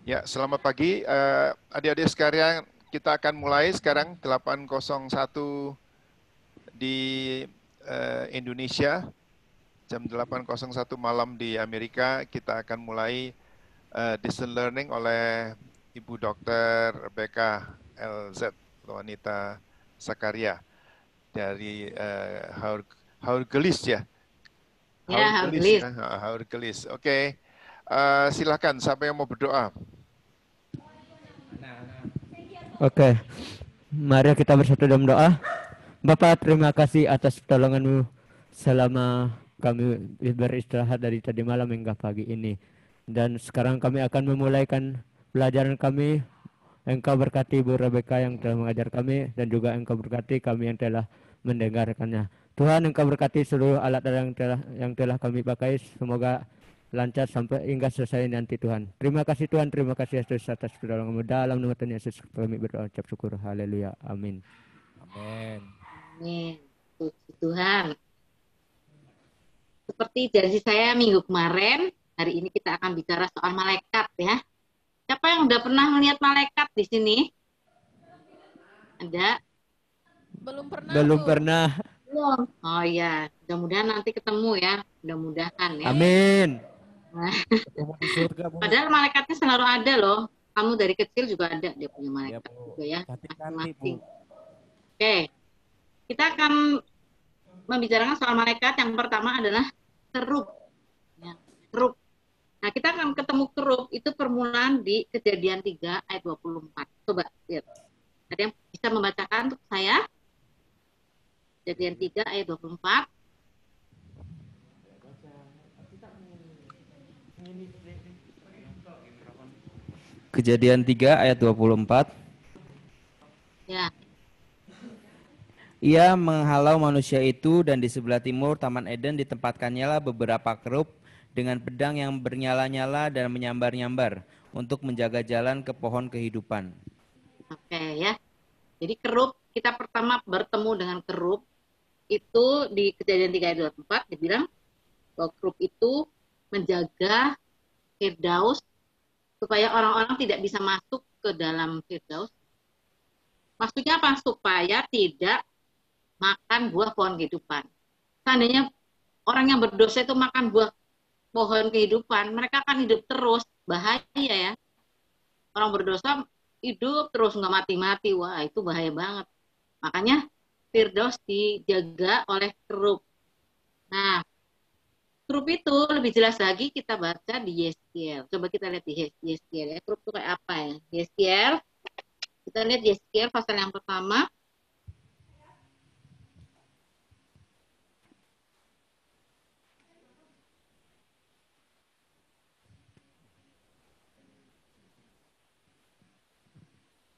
Ya, selamat pagi adik-adik sekalian. Kita akan mulai sekarang 8.01 di Indonesia, jam 8.01 malam di Amerika. Kita akan mulai distance learning oleh Ibu Dr. Rebecca LZ, wanita Sakaria dari Haurgelis ya. Ya, Haurgelis Hargelis. ya, Haurgelis. Oke. Silakan siapa yang mau berdoa? Oke, mari kita bersatu dalam doa. Bapak, terima kasih atas pertolongan-Mu selama kami beristirahat dari tadi malam hingga pagi ini. Dan sekarang kami akan memulaikan pelajaran kami. Engkau berkati Bu Rebecca yang telah mengajar kami, dan juga Engkau berkati kami yang telah mendengarkannya. Tuhan, Engkau berkati seluruh alat yang telah kami pakai. Semoga lancar sampai hingga selesai nanti Tuhan. Terima kasih Tuhan, terima kasih Yesus atas pertolongan-Mu. Dalam nama Tuhan Yesus kami berdoa ucap syukur. Haleluya. Amin. Amin. Amin. Puji Tuhan. Seperti janji saya minggu kemarin, hari ini kita akan bicara soal malaikat ya. Siapa yang udah pernah melihat malaikat di sini? Ada? Belum pernah. Belum Bu. pernah. Belum. Oh iya, mudah-mudahan nanti ketemu ya. Mudah-mudahan ya. Amin. Ketemu di surga, Bu. Padahal malaikatnya selalu ada loh. Kamu dari kecil juga ada dia punya Ya, malaikat Bu. juga ya. Cantik-cantik, Bu. Masing-masing. Oke. Kita akan membicarakan soal malaikat. Yang pertama adalah kerub. Ya, kerub. Nah, kita akan ketemu kerub itu permulaan di Kejadian 3 ayat 24. Coba lihat. Ada yang bisa membacakan untuk saya? Kejadian 3 ayat 24. Kejadian 3 ayat 24. Ya. Ia menghalau manusia itu, dan di sebelah timur Taman Eden ditempatkannya lah beberapa kerub dengan pedang yang bernyala-nyala dan menyambar-nyambar untuk menjaga jalan ke pohon kehidupan. Oke ya. Jadi kerub, kita pertama bertemu dengan kerub itu di Kejadian 3 ayat 24 dibilang bahwa kerub itu menjaga Firdaus supaya orang-orang tidak bisa masuk ke dalam Firdaus. Maksudnya apa? Supaya tidak makan buah pohon kehidupan. Seandainya orang yang berdosa itu makan buah pohon kehidupan, mereka akan hidup terus. Bahaya ya. Orang berdosa hidup terus nggak mati-mati. Wah, itu bahaya banget. Makanya Firdaus dijaga oleh kerub. Nah, kerub itu lebih jelas lagi kita baca di Yeskiel. Coba kita lihat di Yeskiel ya. Kerub itu kayak apa ya? Yeskiel. Kita lihat Yeskiel pasal yang pertama.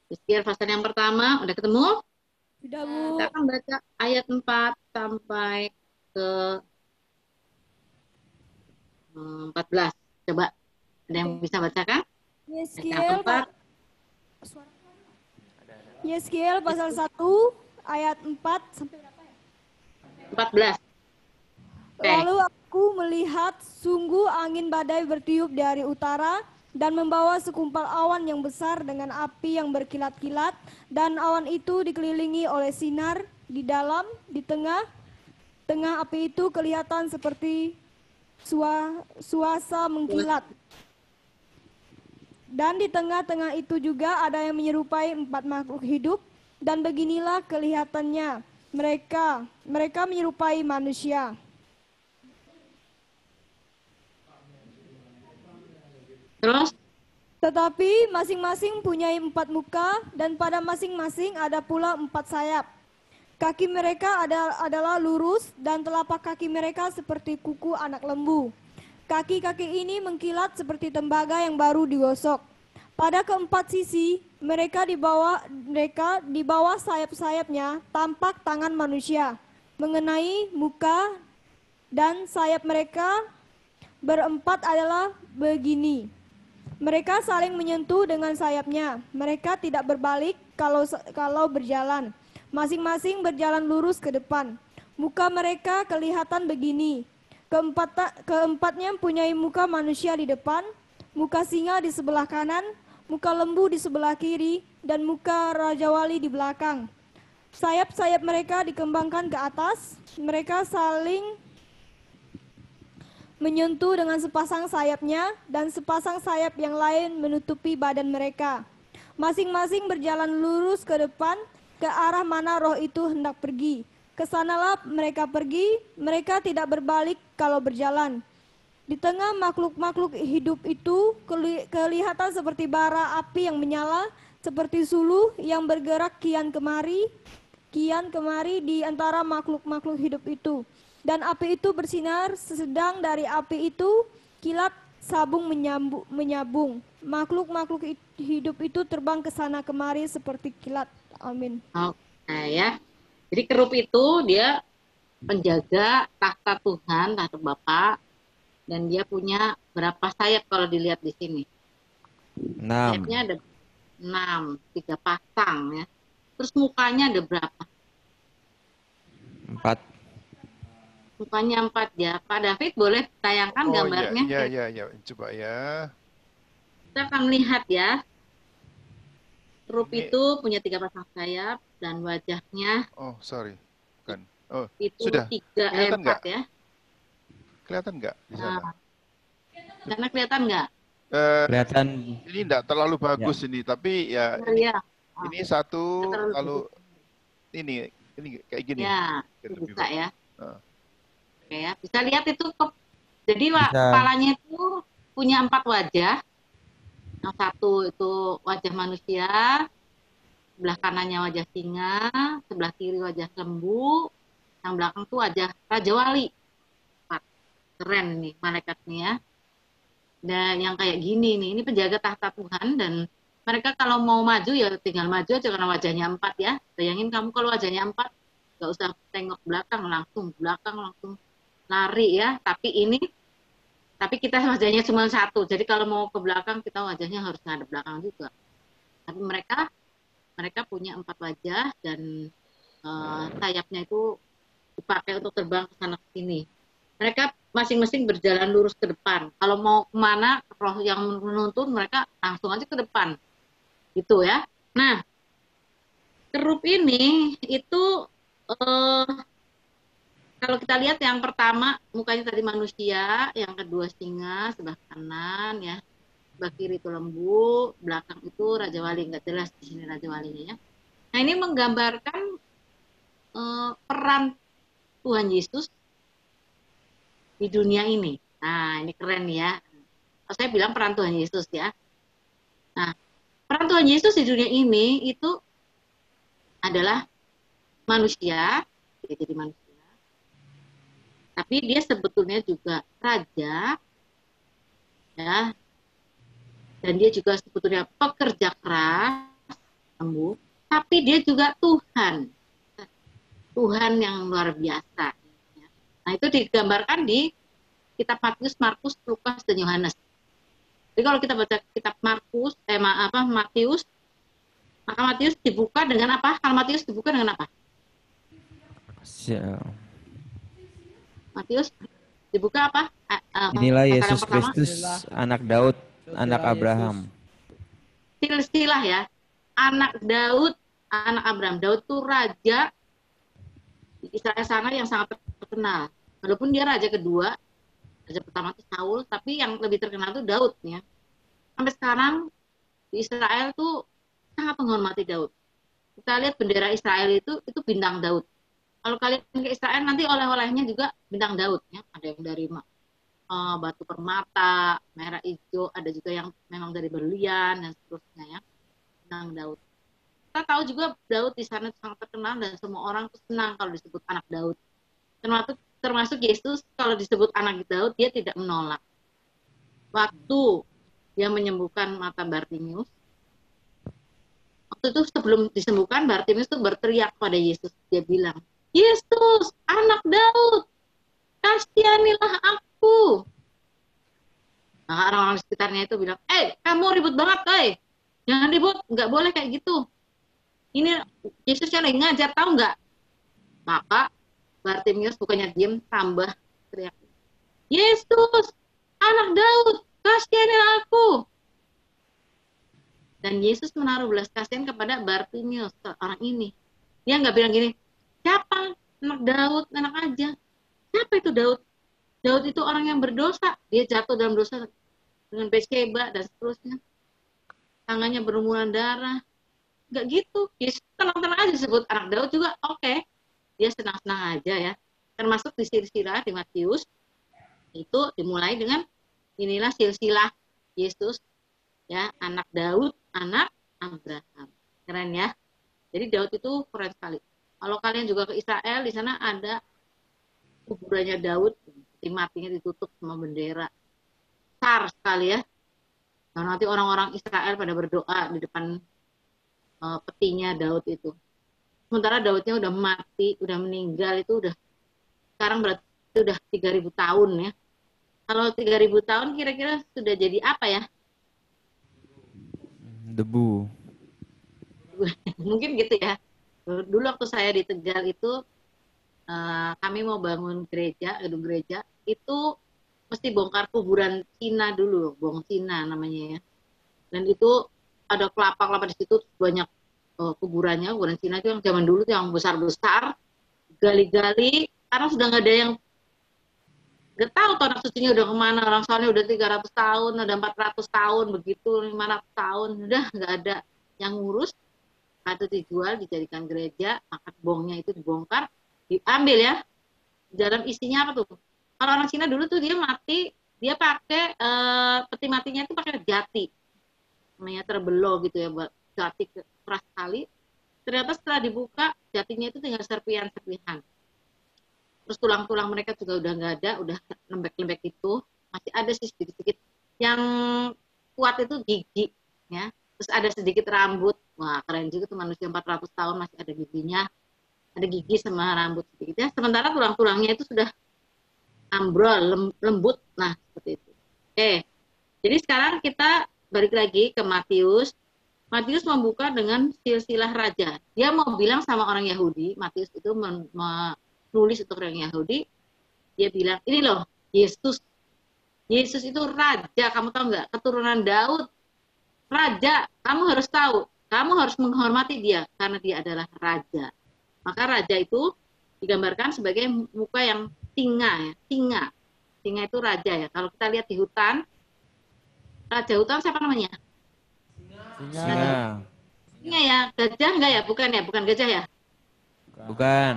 Yeskiel pasal yang pertama, udah ketemu? Sudah, Bu. Kita akan baca ayat 4 sampai ke 14. Coba, ada yang bisa bacakan? Yeskiel, Yeskiel pasal 1 ayat 4 sampai berapa ya? 14. Oke. Lalu aku melihat sungguh angin badai bertiup dari utara dan membawa sekumpal awan yang besar dengan api yang berkilat-kilat, dan awan itu dikelilingi oleh sinar di dalam, di tengah api itu kelihatan seperti suasa mengkilat. Dan di tengah-tengah itu juga ada yang menyerupai 4 makhluk hidup, dan beginilah kelihatannya. Mereka menyerupai manusia. Terus? Tetapi masing-masing punya 4 muka, dan pada masing-masing ada pula 4 sayap. Kaki mereka adalah lurus, dan telapak kaki mereka seperti kuku anak lembu. Kaki-kaki ini mengkilat seperti tembaga yang baru digosok. Pada keempat sisi mereka di bawah sayap-sayapnya tampak tangan manusia mengenai muka, dan sayap mereka berempat adalah begini. Mereka saling menyentuh dengan sayapnya. Mereka tidak berbalik kalau berjalan. Masing-masing berjalan lurus ke depan. Muka mereka kelihatan begini. Keempatnya mempunyai muka manusia di depan, muka singa di sebelah kanan, muka lembu di sebelah kiri, dan muka Raja Wali di belakang. Sayap-sayap mereka dikembangkan ke atas, mereka saling menyentuh dengan sepasang sayapnya, dan sepasang sayap yang lain menutupi badan mereka. Masing-masing berjalan lurus ke depan, ke arah mana roh itu hendak pergi. Kesanalah mereka pergi, mereka tidak berbalik kalau berjalan. Di tengah makhluk-makhluk hidup itu kelihatan seperti bara api yang menyala, seperti suluh yang bergerak kian kemari di antara makhluk-makhluk hidup itu. Dan api itu bersinar, sedang dari api itu kilat sabung menyambung. Makhluk-makhluk hidup itu terbang ke sana kemari seperti kilat. Amin. Oke ya. Jadi kerup itu dia penjaga tahta Tuhan, tahta Bapa, dan dia punya berapa sayap kalau dilihat di sini? 6. Sayapnya ada 6, 3 pasang ya. Terus mukanya ada berapa? 4. Mukanya 4 ya. Pak David boleh tayangkan gambarnya? Iya. Coba ya. Kita akan melihat ya. Kerup Ini- itu punya 3 pasang sayap dan wajahnya Oh, sorry. Bukan. Oh, itu sudah. 3 Kelihatan 4 nggak? ya. Kelihatan nggak di sana? Nah, karena kelihatan nggak? Kelihatan Ini enggak terlalu bagus ini, tapi ya Iya. ini satu, Nggak terlalu lalu ini kayak gini. Ya, Biar itu lebih bisa bagus. ya. Nah. Oke ya, bisa lihat itu jadi Bisa. kepalanya itu punya 4 wajah. Yang satu itu wajah manusia, sebelah kanannya wajah singa, sebelah kiri wajah lembu, yang belakang tuh wajah Raja Wali. 4. Keren nih malaikatnya ya. Dan yang kayak gini nih, ini penjaga tahta Tuhan, dan mereka kalau mau maju ya tinggal maju aja karena wajahnya 4 ya. Bayangin kamu kalau wajahnya 4, nggak usah tengok belakang, langsung lari ya. Tapi kita wajahnya cuma 1. Jadi kalau mau ke belakang kita wajahnya harus ngadep belakang juga. Tapi mereka punya 4 wajah dan sayapnya itu dipakai untuk terbang ke sana ke sini. Mereka masing-masing berjalan lurus ke depan. Kalau mau kemana roh yang menuntun mereka langsung aja ke depan. Gitu ya. Nah, kerup ini itu kalau kita lihat yang pertama mukanya tadi manusia, yang kedua singa sebelah kanan ya, sebelah kiri itu lembu, belakang itu Raja Wali, nggak jelas di sini Raja Walinya ya. Nah ini menggambarkan peran Tuhan Yesus di dunia ini. Nah ini keren ya. Saya bilang peran Tuhan Yesus ya. Nah peran Tuhan Yesus di dunia ini itu adalah manusia, dia jadi manusia. Tapi dia sebetulnya juga raja, ya, dan dia juga sebetulnya pekerja keras, tapi dia juga Tuhan yang luar biasa. Nah itu digambarkan di kitab Matius, Markus, Lukas, dan Yohanes. Jadi kalau kita baca kitab Matius, maka Matius dibuka dengan apa? Kalau Matius dibuka dengan apa? Matius dibuka apa? Inilah Yesus Yang pertama, Kristus, anak Daud, anak Abraham. silsilah ya, anak Daud, anak Abraham. Daud itu raja di Israel sana yang sangat terkenal. Walaupun dia raja kedua, raja pertama itu Saul, tapi yang lebih terkenal itu Daud ya. Sampai sekarang di Israel tuh sangat menghormati Daud. Kita lihat bendera Israel itu bintang Daud. Kalau kalian ke Israel nanti oleh-olehnya juga bintang Daud ya. Ada yang dari batu permata, merah hijau, ada juga yang memang dari berlian dan seterusnya ya. Bintang Daud. Kita tahu juga Daud di sana sangat terkenal dan semua orang tuh senang kalau disebut anak Daud. Termasuk Yesus kalau disebut anak Daud dia tidak menolak. Waktu dia menyembuhkan mata Bartimius, waktu itu sebelum disembuhkan Bartimius tuh berteriak pada Yesus, dia bilang, Yesus, anak Daud, kasihanilah aku. Nah, orang-orang sekitarnya itu bilang, kamu ribut banget, jangan ribut, nggak boleh kayak gitu. Ini Yesus yang lagi ngajar, tahu nggak? Maka Bartimius bukannya diem, tambah teriak, Yesus, anak Daud, kasihanilah aku. Dan Yesus menaruh belas kasihan kepada Bartimeus, orang ini. Dia nggak bilang gini, siapa? Anak Daud, anak aja. Siapa itu Daud? Daud itu orang yang berdosa. Dia jatuh dalam dosa dengan Betsheba dan seterusnya. Tangannya berlumuran darah. Nggak gitu. Yesus tenang-tenang aja sebut anak Daud juga oke. Dia senang-senang aja ya. Termasuk di silsilah di Matius itu dimulai dengan inilah silsilah Yesus ya, anak Daud, anak Abraham. Keren ya. Jadi Daud itu keren sekali. Kalau kalian juga ke Israel, di sana ada kuburannya Daud, peti matinya ditutup sama bendera. Besar sekali ya. Nah, nanti orang-orang Israel pada berdoa di depan petinya Daud itu. Sementara Daudnya udah mati, udah meninggal, itu udah sekarang berarti udah 3.000 tahun ya. Kalau 3.000 tahun kira-kira sudah jadi apa ya? Debu. Mungkin gitu ya. Dulu waktu saya di Tegal itu kami mau bangun gereja, gedung gereja, itu mesti bongkar kuburan Cina dulu, bong Cina namanya ya. Dan itu ada kelapa-kelapa di situ banyak kuburannya, kuburan Cina itu yang zaman dulu yang besar-besar, gali-gali, karena sudah nggak ada yang nggak tahu tanah sucinya udah kemana, orang soalnya udah 300 tahun, ada 400 tahun, begitu 500 tahun, udah nggak ada yang ngurus. Itu dijual, dijadikan gereja, maka bongnya itu dibongkar, diambil ya. Dalam isinya apa tuh? Kalau orang Cina dulu tuh dia mati, dia pakai peti matinya itu pakai jati, namanya terbelo gitu ya, buat jati keras sekali. Ternyata setelah dibuka jatinya itu tinggal serpihan-serpihan. Terus tulang-tulang mereka juga udah nggak ada, udah lembek-lembek itu, masih ada sih sedikit-sedikit. Yang kuat itu gigi, ya. Terus ada sedikit rambut. Wah, keren juga tuh manusia 400 tahun masih ada giginya. Ada gigi sama rambut sedikit ya. Sementara tulang-tulangnya itu sudah ambrol, lembut. Nah, seperti itu. Oke. Jadi sekarang kita balik lagi ke Matius. Matius membuka dengan silsilah raja. Dia mau bilang sama orang Yahudi, Matius itu menulis untuk orang Yahudi, dia bilang, ini loh, Yesus. Yesus itu raja, kamu tahu nggak? Keturunan Daud. Raja, kamu harus tahu, kamu harus menghormati dia karena dia adalah raja. Maka raja itu digambarkan sebagai muka yang singa ya, singa. Singa itu raja ya. Kalau kita lihat di hutan, raja hutan siapa namanya? Singa. Singa ya, gajah enggak ya? Bukan ya, bukan gajah ya. Bukan.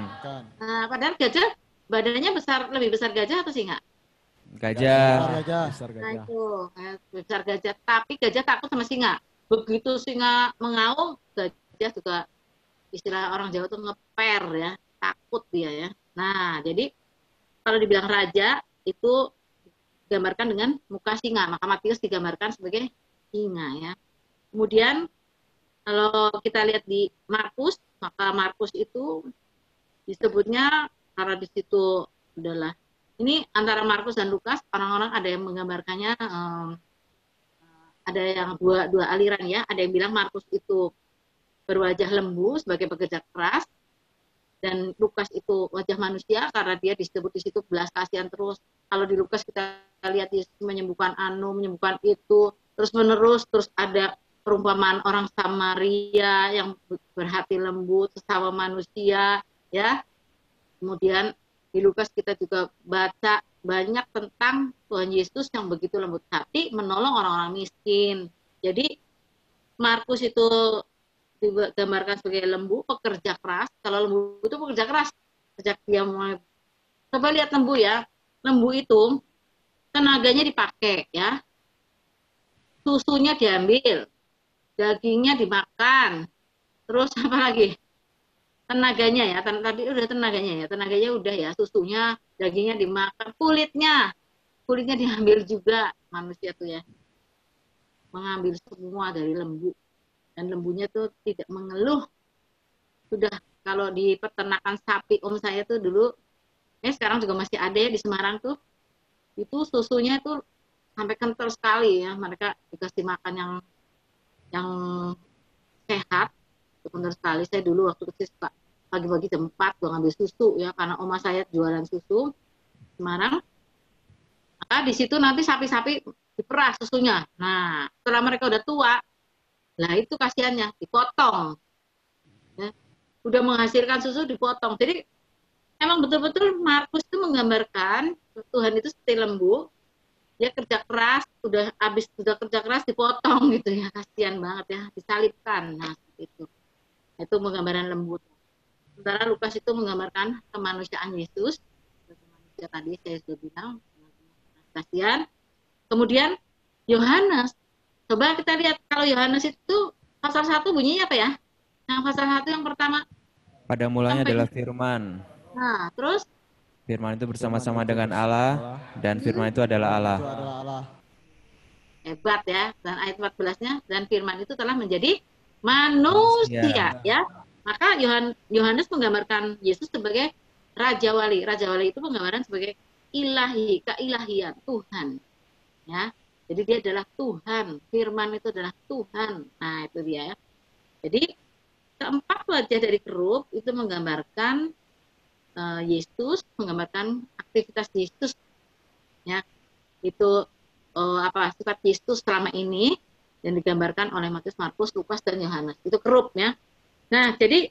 Nah, padahal gajah badannya besar, lebih besar gajah atau singa? Gajah. Besar Nah gajah. itu besar gajah, tapi gajah takut sama singa. Begitu singa mengaum, gajah juga istilah orang Jawa tuh ngeper ya, takut dia ya. Nah, jadi kalau dibilang raja itu digambarkan dengan muka singa, maka Matius digambarkan sebagai singa ya. Kemudian kalau kita lihat di Markus, maka Markus itu disebutnya karena di situ adalah ini antara Markus dan Lukas, orang-orang ada yang menggambarkannya ada yang dua aliran ya. Ada yang bilang Markus itu berwajah lembu sebagai pekerja keras, dan Lukas itu wajah manusia karena dia disebut di situ belas kasihan terus. Kalau di Lukas kita lihat Yesus menyembuhkan menyembuhkan itu terus menerus, terus ada perumpamaan orang Samaria yang berhati lembut sesama manusia ya. Kemudian di Lukas kita juga baca banyak tentang Tuhan Yesus yang begitu lembut hati menolong orang-orang miskin. Jadi Markus itu digambarkan sebagai lembu pekerja keras. Kalau lembu itu pekerja keras, sejak dia mulai. Coba lihat lembu ya. Lembu itu tenaganya dipakai ya. Susunya diambil, dagingnya dimakan. Terus apa lagi? Tenaganya ya, tadi udah tenaganya udah ya, susunya, dagingnya dimakan, kulitnya diambil juga manusia tuh ya, mengambil semua dari lembu, dan lembunya tuh tidak mengeluh. Sudah kalau di peternakan sapi om saya tuh dulu, sekarang juga masih ada ya di Semarang tuh, itu susunya tuh sampai kental sekali ya, mereka dikasih makan yang sehat. Benar sekali, saya dulu waktu kecil suka pagi-pagi jam 4 gua ngambil susu ya, karena oma saya jualan susu Semarang. Maka di situ nanti sapi-sapi diperas susunya. Nah, setelah mereka udah tua, nah itu kasihannya dipotong. Ya. Udah menghasilkan susu dipotong. Jadi emang betul-betul Markus itu menggambarkan Tuhan itu seperti lembu, dia kerja keras, udah kerja keras dipotong gitu ya, kasihan banget ya, disalibkan. Nah, seperti itu. Itu menggambarkan lembu. Sementara Lukas itu menggambarkan kemanusiaan Yesus. Manusia tadi saya sudah bilang, kasihan. Kemudian Yohanes, coba kita lihat kalau Yohanes itu pasal 1 bunyinya apa ya? Yang pasal 1 yang pertama. Pada mulanya Sampai- adalah firman. Nah, terus Firman itu bersama-sama dengan Allah dan firman itu adalah Allah. hebat ya. Dan ayat 14-nya, dan firman itu telah menjadi manusia ya. Maka Yohanes menggambarkan Yesus sebagai Raja Wali. Raja Wali itu menggambarkan sebagai ilahi, keilahian, Tuhan. Ya. Jadi dia adalah Tuhan. Firman itu adalah Tuhan. Nah, itu dia ya. Jadi keempat wajah dari kerup itu menggambarkan Yesus, menggambarkan aktivitas Yesus. Ya. Itu sifat Yesus selama ini yang digambarkan oleh Matius, Markus, Lukas, dan Yohanes. Itu kerup ya. Nah, jadi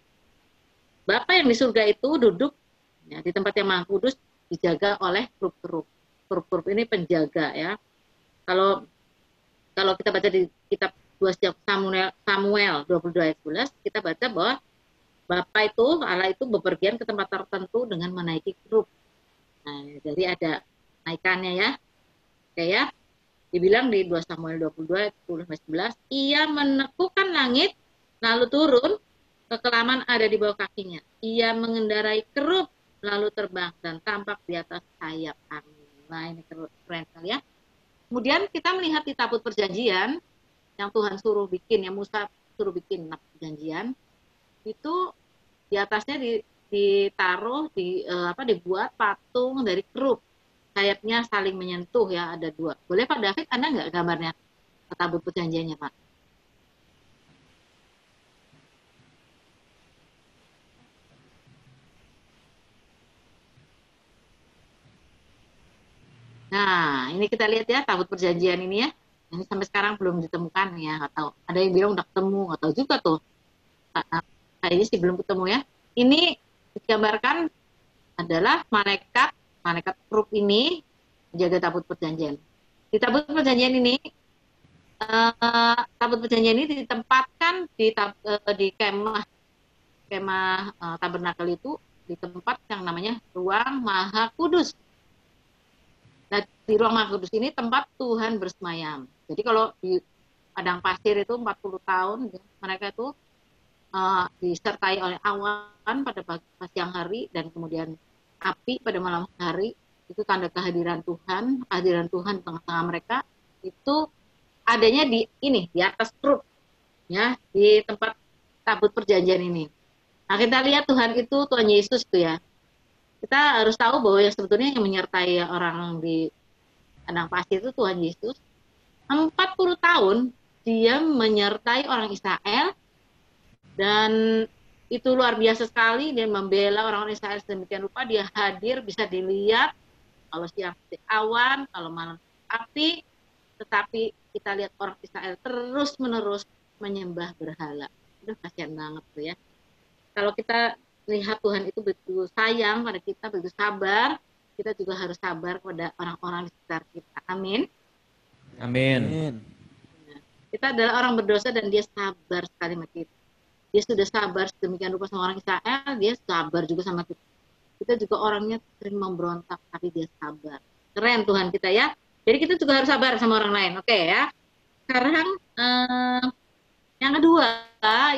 Bapa yang di surga itu duduk ya, di tempat yang Maha Kudus, dijaga oleh kerup-kerup. Kerup-kerup ini penjaga ya. Kalau kita baca di kitab 2 Samuel 22 ayat 11, kita baca bahwa Bapa itu, Allah itu bepergian ke tempat tertentu dengan menaiki kerup. Nah, jadi ada naikannya ya. Oke ya. Dibilang di 2 Samuel 22 ayat 10-11, ia menekukan langit lalu turun, kekelaman ada di bawah kakinya. Ia mengendarai kerup lalu terbang dan tampak di atas sayap angin. Nah, ini keren sekali ya. Kemudian kita melihat di tabut perjanjian yang Tuhan suruh bikin, yang Musa suruh bikin perjanjian, itu di atasnya ditaruh dibuat patung dari kerup. Sayapnya saling menyentuh ya, ada 2. Boleh Pak David, Anda nggak gambarnya tabut perjanjiannya Pak? Nah, ini kita lihat ya tabut perjanjian ini ya. Ini sampai sekarang belum ditemukan ya, nggak tahu. Ada yang bilang udah ketemu, nggak tahu juga tuh. Kayaknya sih belum ketemu ya. Ini digambarkan adalah malaikat kerup ini menjaga tabut perjanjian. Di tabut perjanjian ini, ditempatkan di kemah tabernakel itu, di tempat yang namanya ruang Maha Kudus. Nah, di ruang Maha Kudus ini tempat Tuhan bersemayam. Jadi kalau di padang pasir itu 40 tahun, mereka itu disertai oleh awan pada siang hari dan kemudian api pada malam hari. Itu tanda kehadiran Tuhan di tengah-tengah mereka. Itu adanya di atas kerup ya, di tempat tabut perjanjian ini. Nah, kita lihat Tuhan Yesus itu ya. Kita harus tahu bahwa yang sebetulnya yang menyertai orang di padang pasir itu Tuhan Yesus. 40 tahun dia menyertai orang Israel, dan itu luar biasa sekali. Dia membela orang Israel sedemikian rupa, dia hadir, bisa dilihat kalau siang seperti awan, kalau malam api. Tetapi kita lihat orang Israel terus-menerus menyembah berhala. Itu kasihan banget tuh ya. Kalau kita lihat Tuhan itu begitu sayang pada kita, begitu sabar, kita juga harus sabar kepada orang-orang di sekitar kita. Amin. Amin. Kita adalah orang berdosa dan dia sabar sekali sama kita. Dia sudah sabar sedemikian rupa sama orang Israel, dia sabar juga sama kita. Kita juga orangnya sering memberontak, tapi dia sabar. Keren Tuhan kita ya. Jadi kita juga harus sabar sama orang lain. Oke ya. Sekarang yang kedua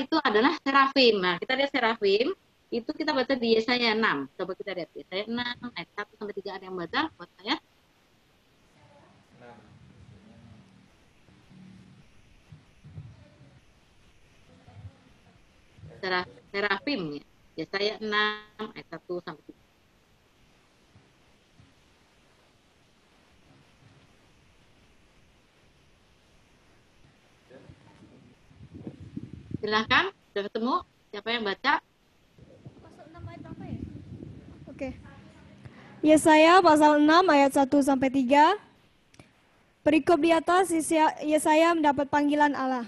itu adalah serafim. Nah, kita lihat serafim. Itu kita baca di Yesaya 6. Coba kita lihat Yesaya 6 ayat 1-3, ada yang baca buat saya. Serafim ya. Yesaya 6 ayat 1-3. Silahkan, sudah ketemu? Siapa yang baca? Pasal 6 ayat berapa ya? Oke. Yesaya pasal 6 ayat 1-3. Perikop di atas, Yesaya mendapat panggilan Allah.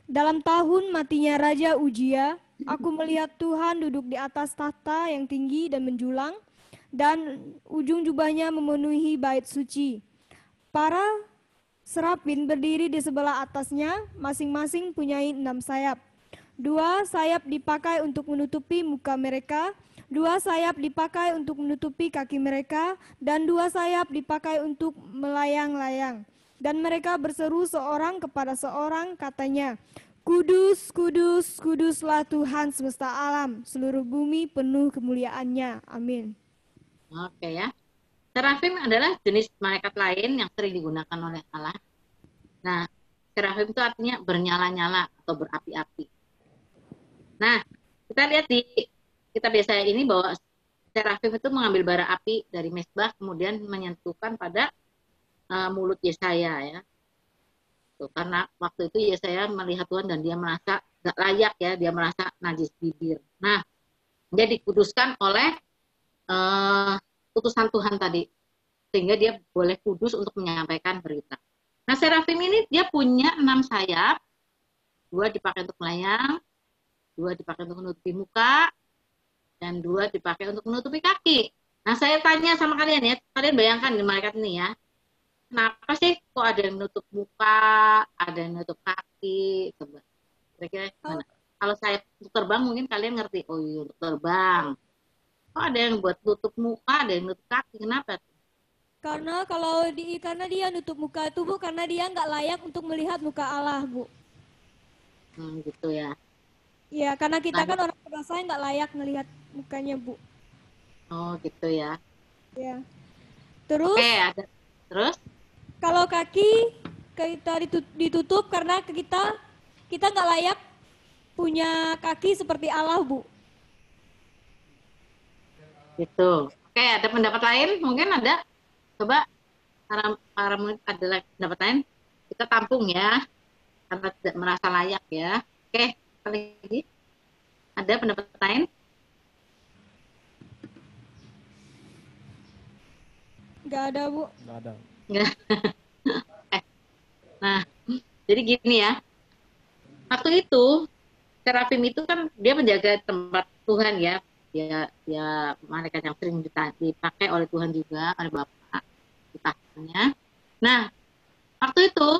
Dalam tahun matinya Raja Uzia, aku melihat Tuhan duduk di atas tahta yang tinggi dan menjulang, dan ujung jubahnya memenuhi bait suci. Para serafin berdiri di sebelah atasnya, masing-masing punyai 6 sayap. 2 sayap dipakai untuk menutupi muka mereka, 2 sayap dipakai untuk menutupi kaki mereka, dan 2 sayap dipakai untuk melayang-layang. Dan mereka berseru seorang kepada seorang, katanya, Kudus, kudus, kuduslah Tuhan semesta alam, seluruh bumi penuh kemuliaannya. Amin. Oke ya. Serafim adalah jenis malaikat lain yang sering digunakan oleh Allah. Nah, serafim itu artinya bernyala-nyala atau berapi-api. Nah, kita lihat di kitab Yesaya ini bahwa serafim itu mengambil bara api dari mezbah kemudian menyentuhkan pada mulut Yesaya ya. Tuh, karena waktu itu Yesaya melihat Tuhan dan dia merasa gak layak ya, dia merasa najis bibir. Nah, dia dikuduskan oleh utusan Tuhan tadi, sehingga dia boleh kudus untuk menyampaikan berita. Nah, serafim ini dia punya 6 sayap, 2 dipakai untuk melayang, 2 dipakai untuk menutupi muka, dan 2 dipakai untuk menutupi kaki. Nah, saya tanya sama kalian ya, kalian bayangkan di malaikat ini ya, kenapa sih kok ada yang menutup muka, ada yang menutup kaki, coba. Kira-kira gimana? Kalau saya untuk terbang mungkin kalian ngerti, oh iya untuk terbang. Kok ada yang buat tutup muka, ada yang nutup kaki, kenapa? Karena karena dia nutup muka itu, Bu, karena dia nggak layak untuk melihat muka Allah, Bu. Gitu ya. Ya, karena kita Nah, kan orang berdosa nggak layak melihat mukanya, Bu. oh gitu ya. Ya. Terus, Oke, ada. Terus? kalau kaki kita ditutup karena kita nggak layak punya kaki seperti Allah, Bu. Gitu. Oke, ada pendapat lain? Mungkin ada? Coba para murid ada pendapat lain? Kita tampung ya, karena tidak merasa layak ya. Oke, lagi. Ada pendapat lain? Nggak ada, Bu. Nggak ada. Enggak. Nah, jadi gini ya. Waktu itu, serafim itu kan dia menjaga tempat Tuhan ya. Dia malaikat yang sering dipakai oleh Tuhan juga, oleh Bapa di tahtanya. Nah, waktu itu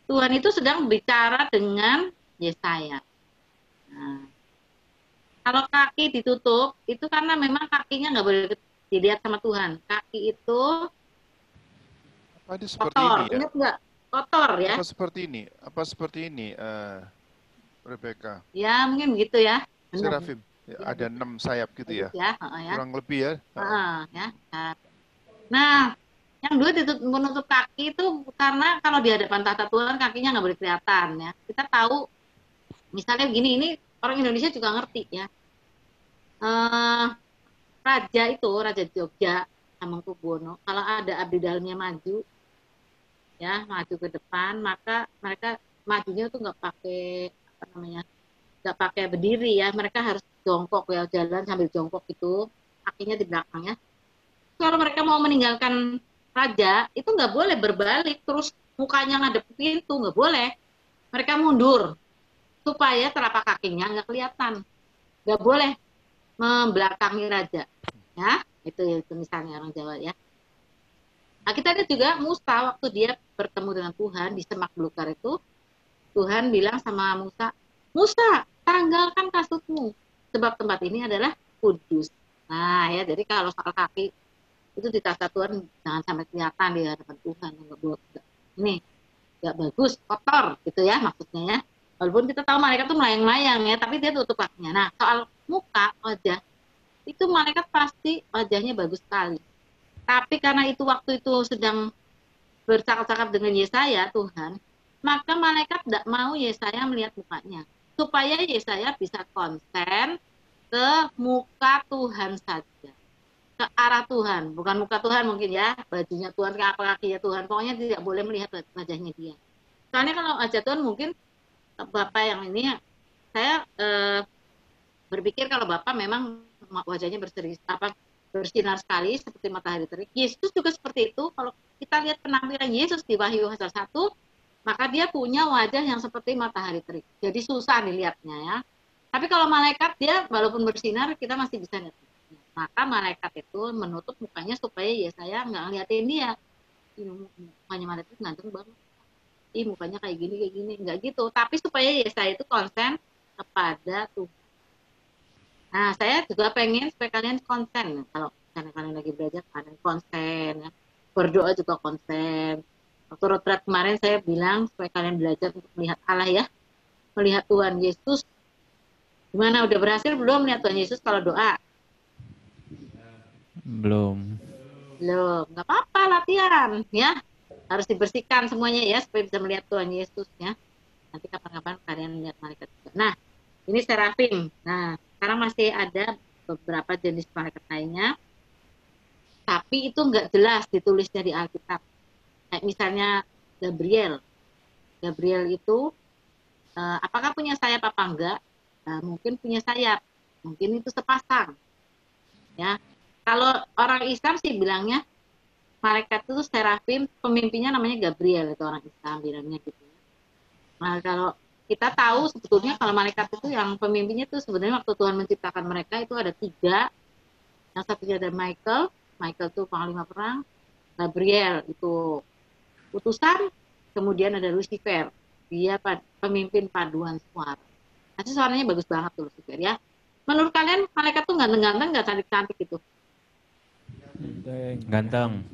Tuhan itu sedang bicara dengan Yesaya. Nah, kalau kaki ditutup, itu karena memang kakinya nggak boleh dilihat sama Tuhan. Kaki itu Apa itu seperti kotor, ini ya? ingat nggak? Kotor ya. Apa seperti ini? Apa seperti ini, Rebecca? Ya mungkin begitu ya. Benar. Serafim, ya, ada 6 sayap gitu ya? Ya. Kurang lebih ya? Ya. Nah, yang 2 menutup kaki itu karena kalau di hadapan tahta Tuhan kakinya nggak boleh kelihatan ya. Kita tahu, misalnya begini, ini orang Indonesia juga ngerti ya. Raja Jogja, Hamengkubuwono, kalau ada abdi dalamnya maju ke depan, maka mereka majunya tuh nggak pakai berdiri ya, mereka harus jongkok ya, jalan sambil jongkok itu, kakinya di belakangnya. Kalau mereka mau meninggalkan raja, itu nggak boleh berbalik terus mukanya ngadep pintu, nggak boleh. Mereka mundur supaya telapak kakinya nggak kelihatan, nggak boleh membelakangi raja, ya itu misalnya orang Jawa ya. Nah, kita lihat juga Musa waktu dia bertemu dengan Tuhan di semak belukar itu, Tuhan bilang sama Musa, Musa, tanggalkan kasutmu, sebab tempat ini adalah kudus. Nah ya, jadi kalau soal kaki itu di tahta Tuhan jangan sampai kelihatan di hadapan Tuhan. Ini nggak bagus, kotor gitu ya maksudnya ya. Walaupun kita tahu malaikat itu melayang-layang ya, tapi dia tutup kakinya. Nah soal muka, wajah, itu malaikat pasti wajahnya bagus sekali. Tapi karena itu waktu itu sedang bercakap-cakap dengan Yesaya Tuhan, maka malaikat tidak mau Yesaya melihat mukanya, supaya Yesaya bisa konsen ke muka Tuhan saja, ke arah Tuhan, bukan muka Tuhan mungkin ya, bajunya Tuhan, ke kakinya Tuhan, pokoknya tidak boleh melihat wajahnya dia. Soalnya kalau wajah Tuhan mungkin Bapak yang ini, saya berpikir kalau Bapak memang wajahnya bersinar sekali seperti matahari terik. Yesus juga seperti itu, kalau kita lihat penampilan Yesus di Wahyu pasal 1, maka dia punya wajah yang seperti matahari terik. Jadi susah dilihatnya ya. Tapi kalau malaikat dia walaupun bersinar kita masih bisa lihat. Maka malaikat itu menutup mukanya supaya Yesaya nggak ngeliatin dia. Mukanya malaikat itu ganteng banget. Mukanya kayak gini, nggak gitu. Tapi supaya Yesaya itu konsen kepada Tuhan. Nah, saya juga pengen supaya kalian konsen. Kalau misalnya kalian lagi belajar, kalian konsen. Ya. Berdoa juga konsen. Waktu retret kemarin saya bilang supaya kalian belajar untuk melihat Allah ya. Melihat Tuhan Yesus. Gimana, udah berhasil belum melihat Tuhan Yesus kalau doa? Belum. Belum, nggak apa-apa latihan ya. Harus dibersihkan semuanya ya supaya bisa melihat Tuhan Yesus ya. Nanti kapan-kapan kalian melihat malaikat juga. Nah, ini serafim. Nah, sekarang masih ada beberapa jenis malaikat lainnya. Tapi itu nggak jelas ditulisnya di Alkitab. Kayak misalnya Gabriel. Gabriel itu apakah punya sayap apa enggak? Mungkin punya sayap. Mungkin itu sepasang. Ya. Kalau orang Islam sih bilangnya malaikat itu serafim, pemimpinnya namanya Gabriel, itu orang Islam bilangnya gitu. Nah, kalau kita tahu sebetulnya kalau malaikat itu yang pemimpinnya itu sebenarnya waktu Tuhan menciptakan mereka itu ada 3. Yang satunya ada Michael itu panglima perang, Gabriel itu utusan, kemudian ada Lucifer, dia pemimpin paduan suara. Nanti suaranya bagus banget tuh Lucifer ya. Menurut kalian malaikat tuh ganteng-ganteng nggak cantik-cantik gitu? Ganteng.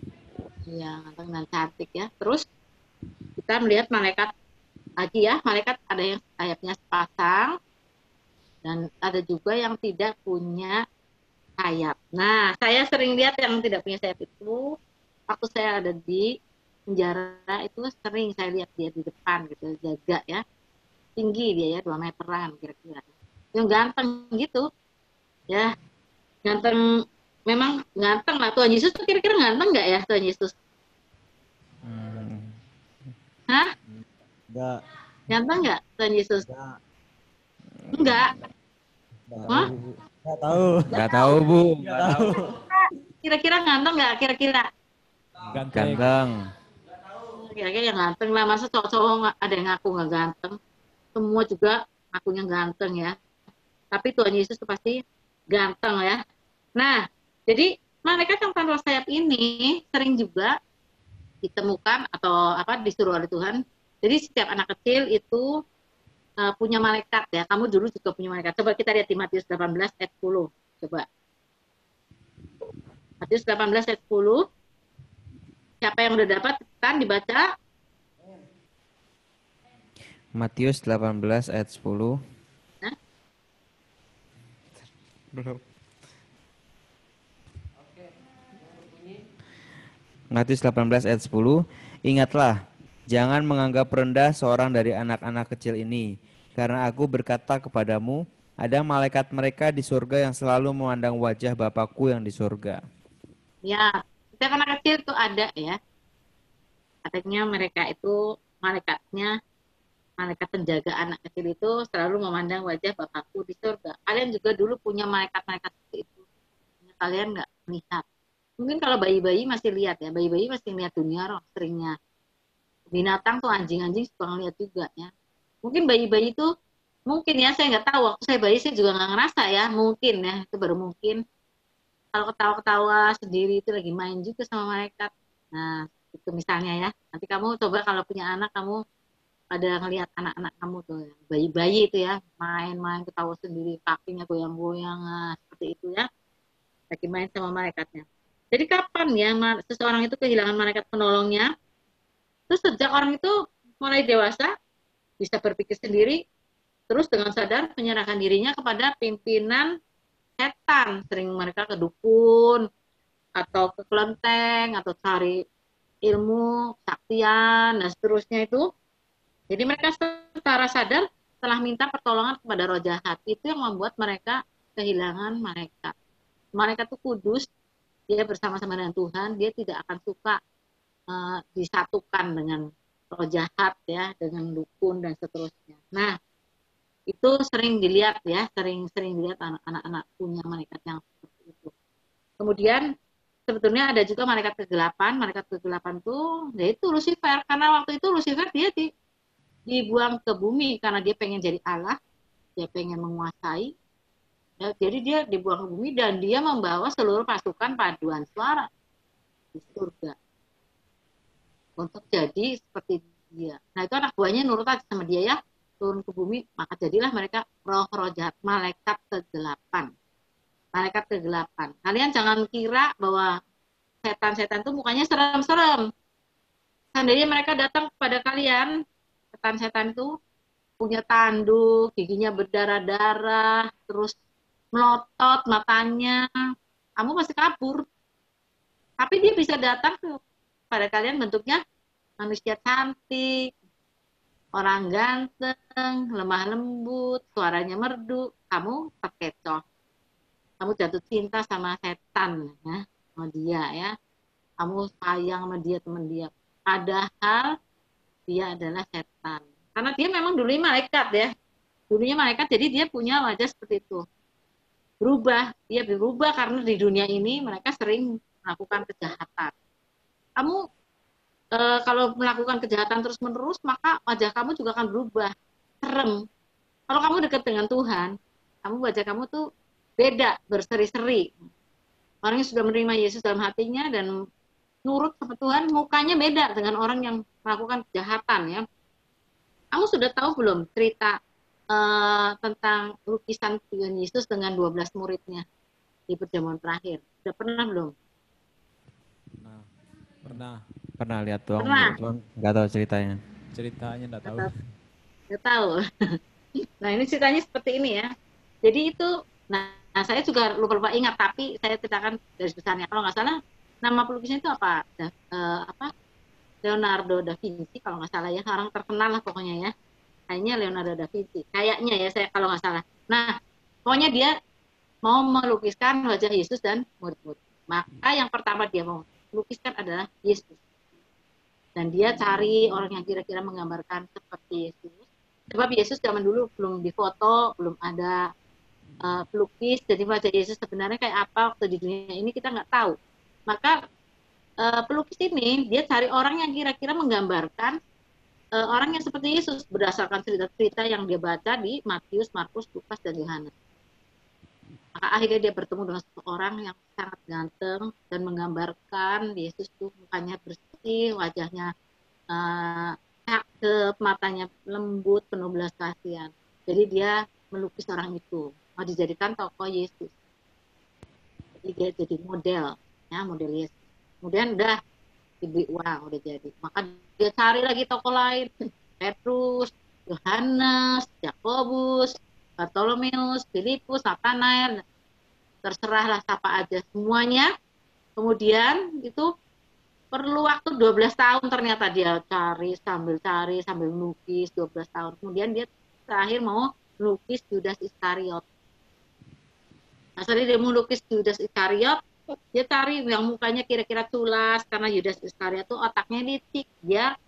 Iya, ganteng dan cantik ya. Terus kita melihat malaikat lagi ya, malaikat ada yang sayapnya sepasang dan ada juga yang tidak punya sayap. Nah, saya sering lihat yang tidak punya sayap itu waktu saya ada di penjara itu sering saya lihat dia di depan gitu, jaga ya. Tinggi dia ya, 2 meteran kira-kira. Yang ganteng gitu. Ya, ganteng, memang ganteng lah. Tuhan Yesus tuh kira-kira ganteng nggak ya Tuhan Yesus? Hah? Enggak. Ganteng nggak Tuhan Yesus? Enggak. Enggak. Hah? Enggak tahu. Nggak tahu, Bu. Enggak tahu. Kira-kira ganteng nggak? Kira-kira? Ganteng. Kira-kira yang ganteng lah. Masa cowok-cowok ada yang ngaku nggak ganteng? Semua juga ngakunya ganteng ya. Tapi Tuhan Yesus itu pasti ganteng ya. Nah, jadi malaikat yang tanpa sayap ini sering juga ditemukan atau disuruh oleh Tuhan. Jadi setiap anak kecil itu punya malaikat ya. Kamu dulu juga punya malaikat. Coba kita lihat di Matius 18 ayat 10. Coba. Matius 18 ayat 10. Siapa yang udah dapat kan dibaca? Matius 18 ayat 10. Nah. Belum. Matius 18 ayat 10. Ingatlah, jangan menganggap rendah seorang dari anak-anak kecil ini, karena aku berkata kepadamu, ada malaikat mereka di surga yang selalu memandang wajah Bapakku yang di surga. Ya, setiap anak kecil itu ada ya. Katanya mereka itu malaikatnya, malaikat penjaga anak kecil itu selalu memandang wajah Bapakku di surga. Kalian juga dulu punya malaikat-malaikat seperti itu. Kalian nggak melihat. Mungkin kalau bayi-bayi masih lihat ya, bayi-bayi masih lihat dunia roh seringnya. Binatang tuh anjing-anjing suka ngeliat juga ya. Mungkin bayi-bayi itu, mungkin ya saya nggak tahu, waktu saya bayi saya juga nggak ngerasa ya, mungkin ya, itu baru mungkin. Kalau ketawa-ketawa sendiri itu lagi main juga sama malaikat. Nah, itu misalnya ya. Nanti kamu coba kalau punya anak, kamu pada ngelihat anak-anak kamu tuh, bayi-bayi itu ya, main-main ketawa sendiri, kakinya goyang-goyang, seperti itu ya. Lagi main sama malaikatnya. Jadi kapan ya seseorang itu kehilangan malaikat penolongnya? Terus sejak orang itu mulai dewasa, bisa berpikir sendiri, terus dengan sadar menyerahkan dirinya kepada pimpinan setan. Sering mereka ke dukun, atau ke kelenteng, atau cari ilmu, saktian, dan seterusnya itu. Jadi mereka secara sadar telah minta pertolongan kepada roh jahat. Itu yang membuat mereka kehilangan malaikat. Malaikat itu kudus, dia bersama-sama dengan Tuhan, dia tidak akan suka disatukan dengan roh jahat ya, dengan dukun dan seterusnya. Nah, itu sering dilihat ya, sering dilihat anak-anak punya malaikat yang seperti itu. Kemudian sebetulnya ada juga malaikat kegelapan. Malaikat kegelapan tuh yaitu Lucifer, karena waktu itu Lucifer dia dibuang ke bumi karena dia pengen jadi Allah, dia pengen menguasai. Ya, jadi dia dibuang ke bumi dan dia membawa seluruh pasukan paduan suara di surga untuk jadi seperti dia. Nah itu anak buahnya nurut aja sama dia ya, turun ke bumi, maka jadilah mereka roh-roh jahat, malaikat kegelapan. Malaikat kegelapan. Kalian jangan kira bahwa setan-setan itu mukanya serem-serem. Seandainya mereka datang kepada kalian, setan-setan itu punya tanduk, giginya berdarah-darah, terus melotot matanya, kamu pasti kabur. Tapi dia bisa datang pada kalian bentuknya manusia cantik, orang ganteng, lemah lembut, suaranya merdu, kamu terkecoh. Kamu jatuh cinta sama setan, ya, sama dia ya. Kamu sayang sama dia, teman dia. Padahal dia adalah setan. Karena dia memang dulunya malaikat ya. Dulunya malaikat, jadi dia punya wajah seperti itu. Dia berubah karena di dunia ini mereka sering melakukan kejahatan. Kamu kalau melakukan kejahatan terus-menerus, maka wajah kamu juga akan berubah, serem. Kalau kamu dekat dengan Tuhan, wajah kamu tuh beda, berseri-seri. Orang yang sudah menerima Yesus dalam hatinya dan nurut sama Tuhan, mukanya beda dengan orang yang melakukan kejahatan ya. Kamu sudah tahu belum cerita tentang lukisan Tuhan Yesus dengan 12 muridnya di perjamuan terakhir? Sudah pernah belum? Pernah lihat doang, Pernah. cuman nggak tahu ceritanya. Ceritanya nggak tahu. Nggak tahu. Nah ini ceritanya seperti ini ya. Jadi itu, nah saya juga lupa ingat, tapi saya ceritakan dari besarnya. Kalau nggak salah, nama pelukisnya itu apa? Leonardo da Vinci kalau nggak salah ya. Orang terkenal lah pokoknya ya. Kayaknya Leonardo da Vinci. Kayaknya ya saya kalau nggak salah. Nah pokoknya dia mau melukiskan wajah Yesus dan murid-murid. Maka yang pertama dia mau lukiskan adalah Yesus. Dan dia cari orang yang kira-kira menggambarkan seperti Yesus. Sebab Yesus zaman dulu belum difoto, belum ada pelukis. Jadi wajah Yesus sebenarnya kayak apa waktu di dunia ini kita nggak tahu. Maka pelukis ini dia cari orang yang kira-kira menggambarkan orang yang seperti Yesus berdasarkan cerita-cerita yang dia baca di Matius, Markus, Lukas, dan Yohanes. Maka akhirnya dia bertemu dengan seorang yang sangat ganteng dan menggambarkan Yesus tuh mukanya bersih, wajahnya cakep, matanya lembut, penuh belas kasihan. Jadi dia melukis orang itu, mau dijadikan tokoh Yesus. Jadi dia jadi model, ya model Yesus. Kemudian udah diberi uang, udah jadi. Maka dia cari lagi tokoh lain, Petrus, Yohanes, Yakobus, Bartolomeus, Filipus, Nathanael, terserahlah siapa aja semuanya. Kemudian itu perlu waktu 12 tahun ternyata dia cari sambil melukis 12 tahun. Kemudian dia terakhir mau melukis Yudas Iskariot. Nah, setelah dia melukis Yudas Iskariot, dia cari yang mukanya kira-kira culas karena Yudas Iskariot tuh otaknya licik. Dia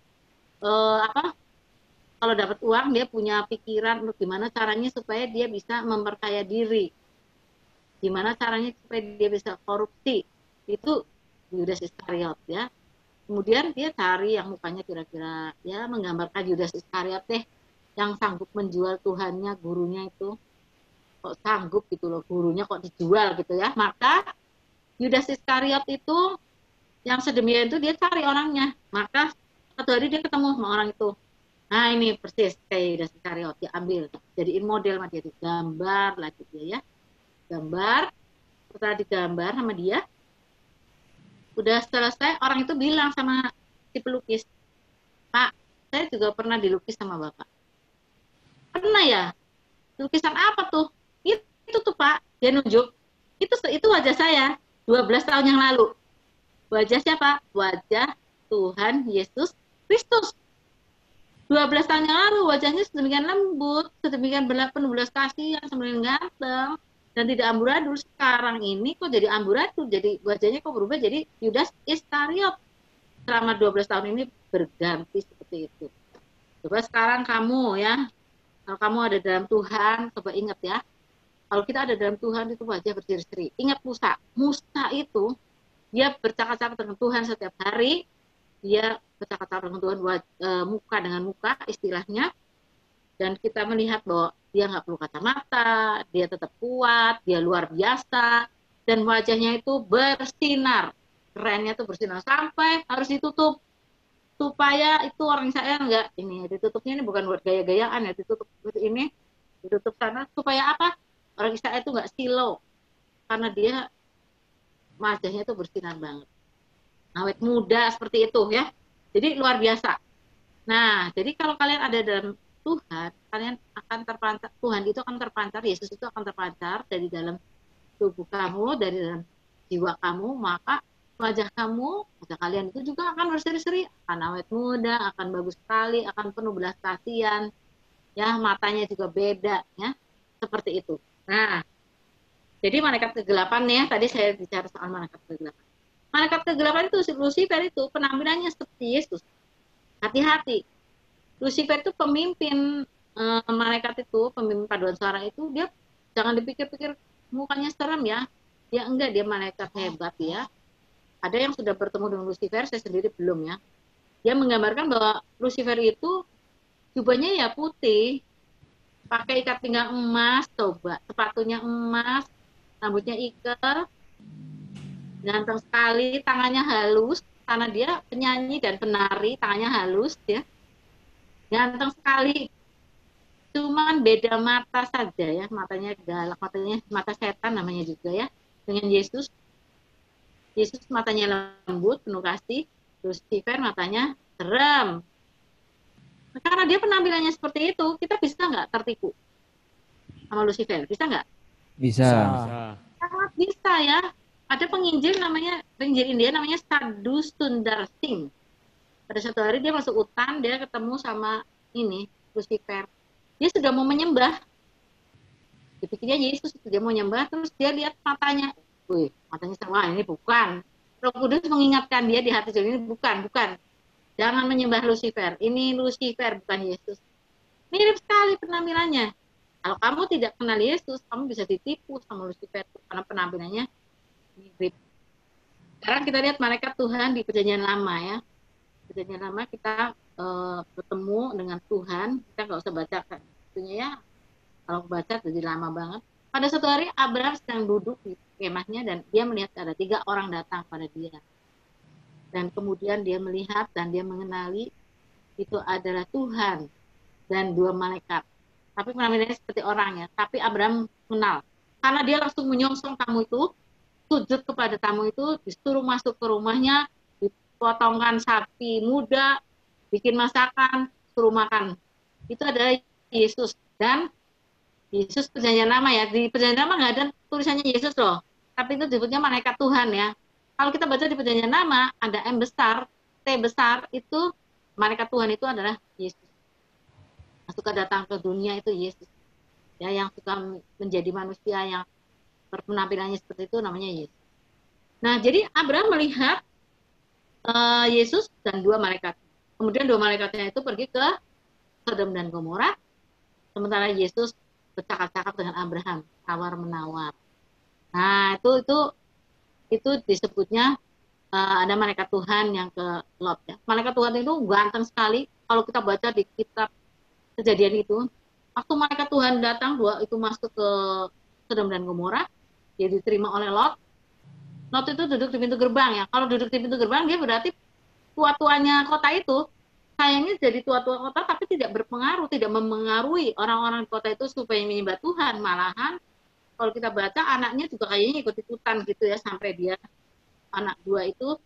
kalau dapat uang dia punya pikiran gimana caranya supaya dia bisa memperkaya diri. Gimana caranya supaya dia bisa korupsi. Itu Yudas Iskariot ya. Kemudian dia cari yang mukanya kira-kira ya menggambarkan Yudas Iskariot deh yang sanggup menjual Tuhannya, gurunya itu. Kok sanggup gitu loh, gurunya kok dijual gitu ya. Maka Yudas Iskariot itu yang sedemikian itu dia cari orangnya. Maka satu hari dia ketemu sama orang itu. Nah ini persis kayak Yudas Iskariot, dia ambil, jadiin model sama dia, digambar lagi dia ya. Gambar, setelah digambar sama dia, udah selesai, orang itu bilang sama si pelukis, Pak, saya juga pernah dilukis sama Bapak. Pernah ya? Lukisan apa tuh? Itu tuh Pak, dia nunjuk. Itu wajah saya, 12 tahun yang lalu. Wajah siapa? Wajah Tuhan Yesus Kristus. 12 tahun yang lalu wajahnya sedemikian lembut, sedemikian penuh belas kasihan, sedemikian ganteng, dan tidak amburadul. Sekarang ini kok jadi amburadul, jadi wajahnya kok berubah jadi Yudas Iskariot. Selama 12 tahun ini berganti seperti itu. Coba sekarang kamu ya, kalau kamu ada dalam Tuhan, coba ingat ya, kalau kita ada dalam Tuhan itu wajah berseri-seri. Ingat Musa. Musa itu Dia bercakap-cakap dengan Tuhan setiap hari, dia bercakap-cakap dengan Tuhan muka dengan muka istilahnya, dan kita melihat bahwa dia nggak perlu kacamata, dia tetap kuat, dia luar biasa, dan wajahnya itu bersinar, kerennya tuh bersinar sampai harus ditutup supaya itu orang saya nggak ini ditutupnya, ini bukan buat gaya-gayaan ya, ditutup ini, ditutup sana supaya apa, orang Israel itu nggak silau karena dia wajahnya itu bersinar banget, awet muda seperti itu ya, jadi luar biasa. Nah, jadi kalau kalian ada dalam Tuhan, kalian akan terpancar, Tuhan itu akan terpancar, Yesus itu akan terpancar dari dalam tubuh kamu, dari dalam jiwa kamu, maka wajah kamu, wajah kalian itu juga akan berseri-seri, akan awet muda, akan bagus sekali, akan penuh belas kasihan, ya, matanya juga beda, ya, seperti itu. Nah, jadi malaikat kegelapan ya, tadi saya bicara soal malaikat kegelapan. Malaikat kegelapan itu, Lucifer itu penampilannya seperti Yesus. Hati-hati, Lucifer itu pemimpin malaikat itu, pemimpin paduan suara itu, dia jangan dipikir-pikir mukanya serem ya. Dia enggak, dia malaikat hebat ya. Ada yang sudah bertemu dengan Lucifer, saya sendiri belum ya. Dia menggambarkan bahwa Lucifer itu jubahnya ya putih, pakai ikat pinggang emas, coba, sepatunya emas, rambutnya iker, ganteng sekali, tangannya halus, karena dia penyanyi dan penari, tangannya halus ya. Ganteng sekali, cuman beda mata saja ya, matanya galak, matanya mata setan namanya juga ya. Dengan Yesus matanya lembut, penuh kasih, Lucifer matanya serem. Nah, karena dia penampilannya seperti itu, kita bisa nggak tertipu sama Lucifer? Bisa nggak? Bisa. Sangat bisa ya. Ada penginjil India namanya Sadhu Sundar Singh. Pada suatu hari dia masuk hutan, dia ketemu sama ini Lucifer. Dia sudah mau menyembah. Dipikirnya Yesus, dia mau menyembah, terus dia lihat matanya. Wih, matanya sama, ini bukan. Roh Kudus mengingatkan dia di hati ini bukan. Jangan menyembah Lucifer. Ini Lucifer, bukan Yesus. Mirip sekali penampilannya. Kalau kamu tidak kenal Yesus, kamu bisa ditipu sama Lucifer karena penampilannya mirip. Sekarang kita lihat malaikat Tuhan di Perjanjian Lama ya. Perjanjian Lama kita bertemu dengan Tuhan, kita nggak usah baca itunya ya, kalau baca jadi lama banget. Pada suatu hari Abraham sedang duduk di kemahnya dan dia melihat ada 3 orang datang pada dia, dan kemudian dia melihat dan dia mengenali itu adalah Tuhan dan 2 malaikat, tapi penampilannya seperti orang ya, tapi Abraham kenal karena dia langsung menyongsong tamu itu, sujud kepada tamu itu, disuruh masuk ke rumahnya, dipotongkan sapi muda, bikin masakan, suruh makan. Itu adalah Yesus. Dan Yesus Perjanjian Lama ya. Di Perjanjian Lama nggak ada tulisannya Yesus loh. Tapi itu disebutnya malaikat Tuhan ya. Kalau kita baca di Perjanjian Lama, ada M besar, T besar, itu malaikat Tuhan itu adalah Yesus. Yang suka datang ke dunia itu Yesus. Ya, yang suka menjadi manusia yang penampilannya seperti itu namanya Yesus. Nah, jadi Abraham melihat Yesus dan 2 malaikat. Kemudian 2 malaikatnya itu pergi ke Sodom dan Gomora, sementara Yesus bercakap-cakap dengan Abraham, tawar-menawar. Nah, itu disebutnya ada malaikat Tuhan yang ke Lot ya. Malaikat Tuhan itu ganteng sekali. Kalau kita baca di kitab Kejadian itu, waktu malaikat Tuhan datang 2 itu masuk ke Sodom dan Gomora, dia diterima oleh Lot. Lot itu duduk di pintu gerbang ya. Kalau duduk di pintu gerbang, dia berarti tua-tuanya kota itu, sayangnya jadi tua-tua kota tapi tidak berpengaruh, tidak memengaruhi orang-orang di kota itu supaya menyembah Tuhan. Malahan kalau kita baca anaknya juga kayaknya ikut-ikutan gitu ya, sampai dia anak 2 itu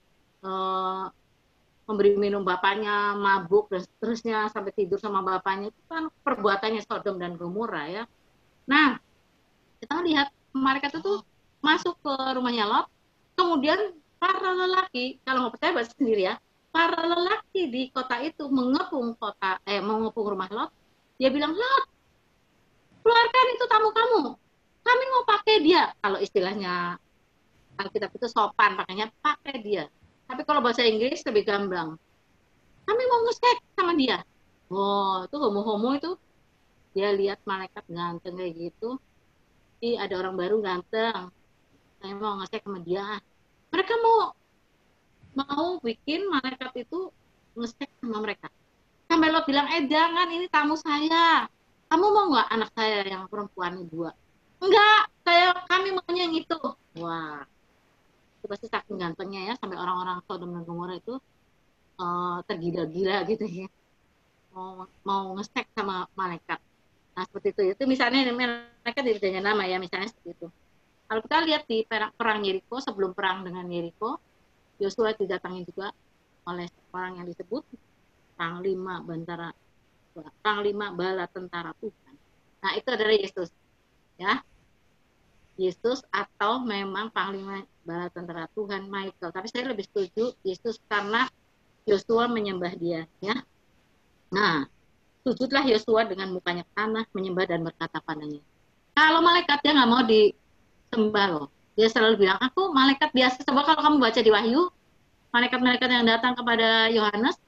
memberi minum bapaknya, mabuk dan seterusnya sampai tidur sama bapaknya. Itu kan perbuatannya Sodom dan Gomora ya. Nah, kita lihat malaikat itu masuk ke rumahnya Lot, kemudian para lelaki, kalau nggak percaya baca sendiri ya, para lelaki di kota itu mengepung rumah Lot. Dia bilang, Lot, keluarkan itu tamu kamu. Kami mau pakai dia. Kalau istilahnya Alkitab itu sopan, pakainya pakai dia. Tapi kalau bahasa Inggris lebih gamblang. Kami mau nge-seks sama dia. Oh, itu homo-homo itu. Dia lihat malaikat ganteng kayak gitu. Ada orang baru ganteng. Saya mau nge-seks sama dia. Mereka mau bikin malaikat itu ngesek sama mereka. Sampai lo bilang, jangan, ini tamu saya. Kamu mau nggak anak saya yang perempuan 2? Enggak, kami maunya yang itu. Wah, itu pasti saking gantengnya ya, sampai orang-orang Sodom dan Gomora itu tergila-gila gitu ya. Mau ngesek sama malaikat. Nah, seperti itu. Itu misalnya mereka di Perjanjian Lama ya, misalnya seperti itu. Kalau kita lihat di perang Yeriko, sebelum perang dengan Yeriko, Yosua didatangi juga oleh orang yang disebut Panglima Bala Tentara Tuhan. Nah, itu adalah Yesus. Ya. Yesus atau memang Panglima Bala Tentara Tuhan Michael. Tapi saya lebih setuju Yesus karena Yosua menyembah dia, ya. Nah, sujudlah Yosua dengan mukanya ke tanah, menyembah dan berkata padanya. Kalau malaikat dia nggak mau disembah loh. Dia selalu bilang, aku malaikat biasa. Coba kalau kamu baca di Wahyu, malaikat-malaikat yang datang kepada Yohanes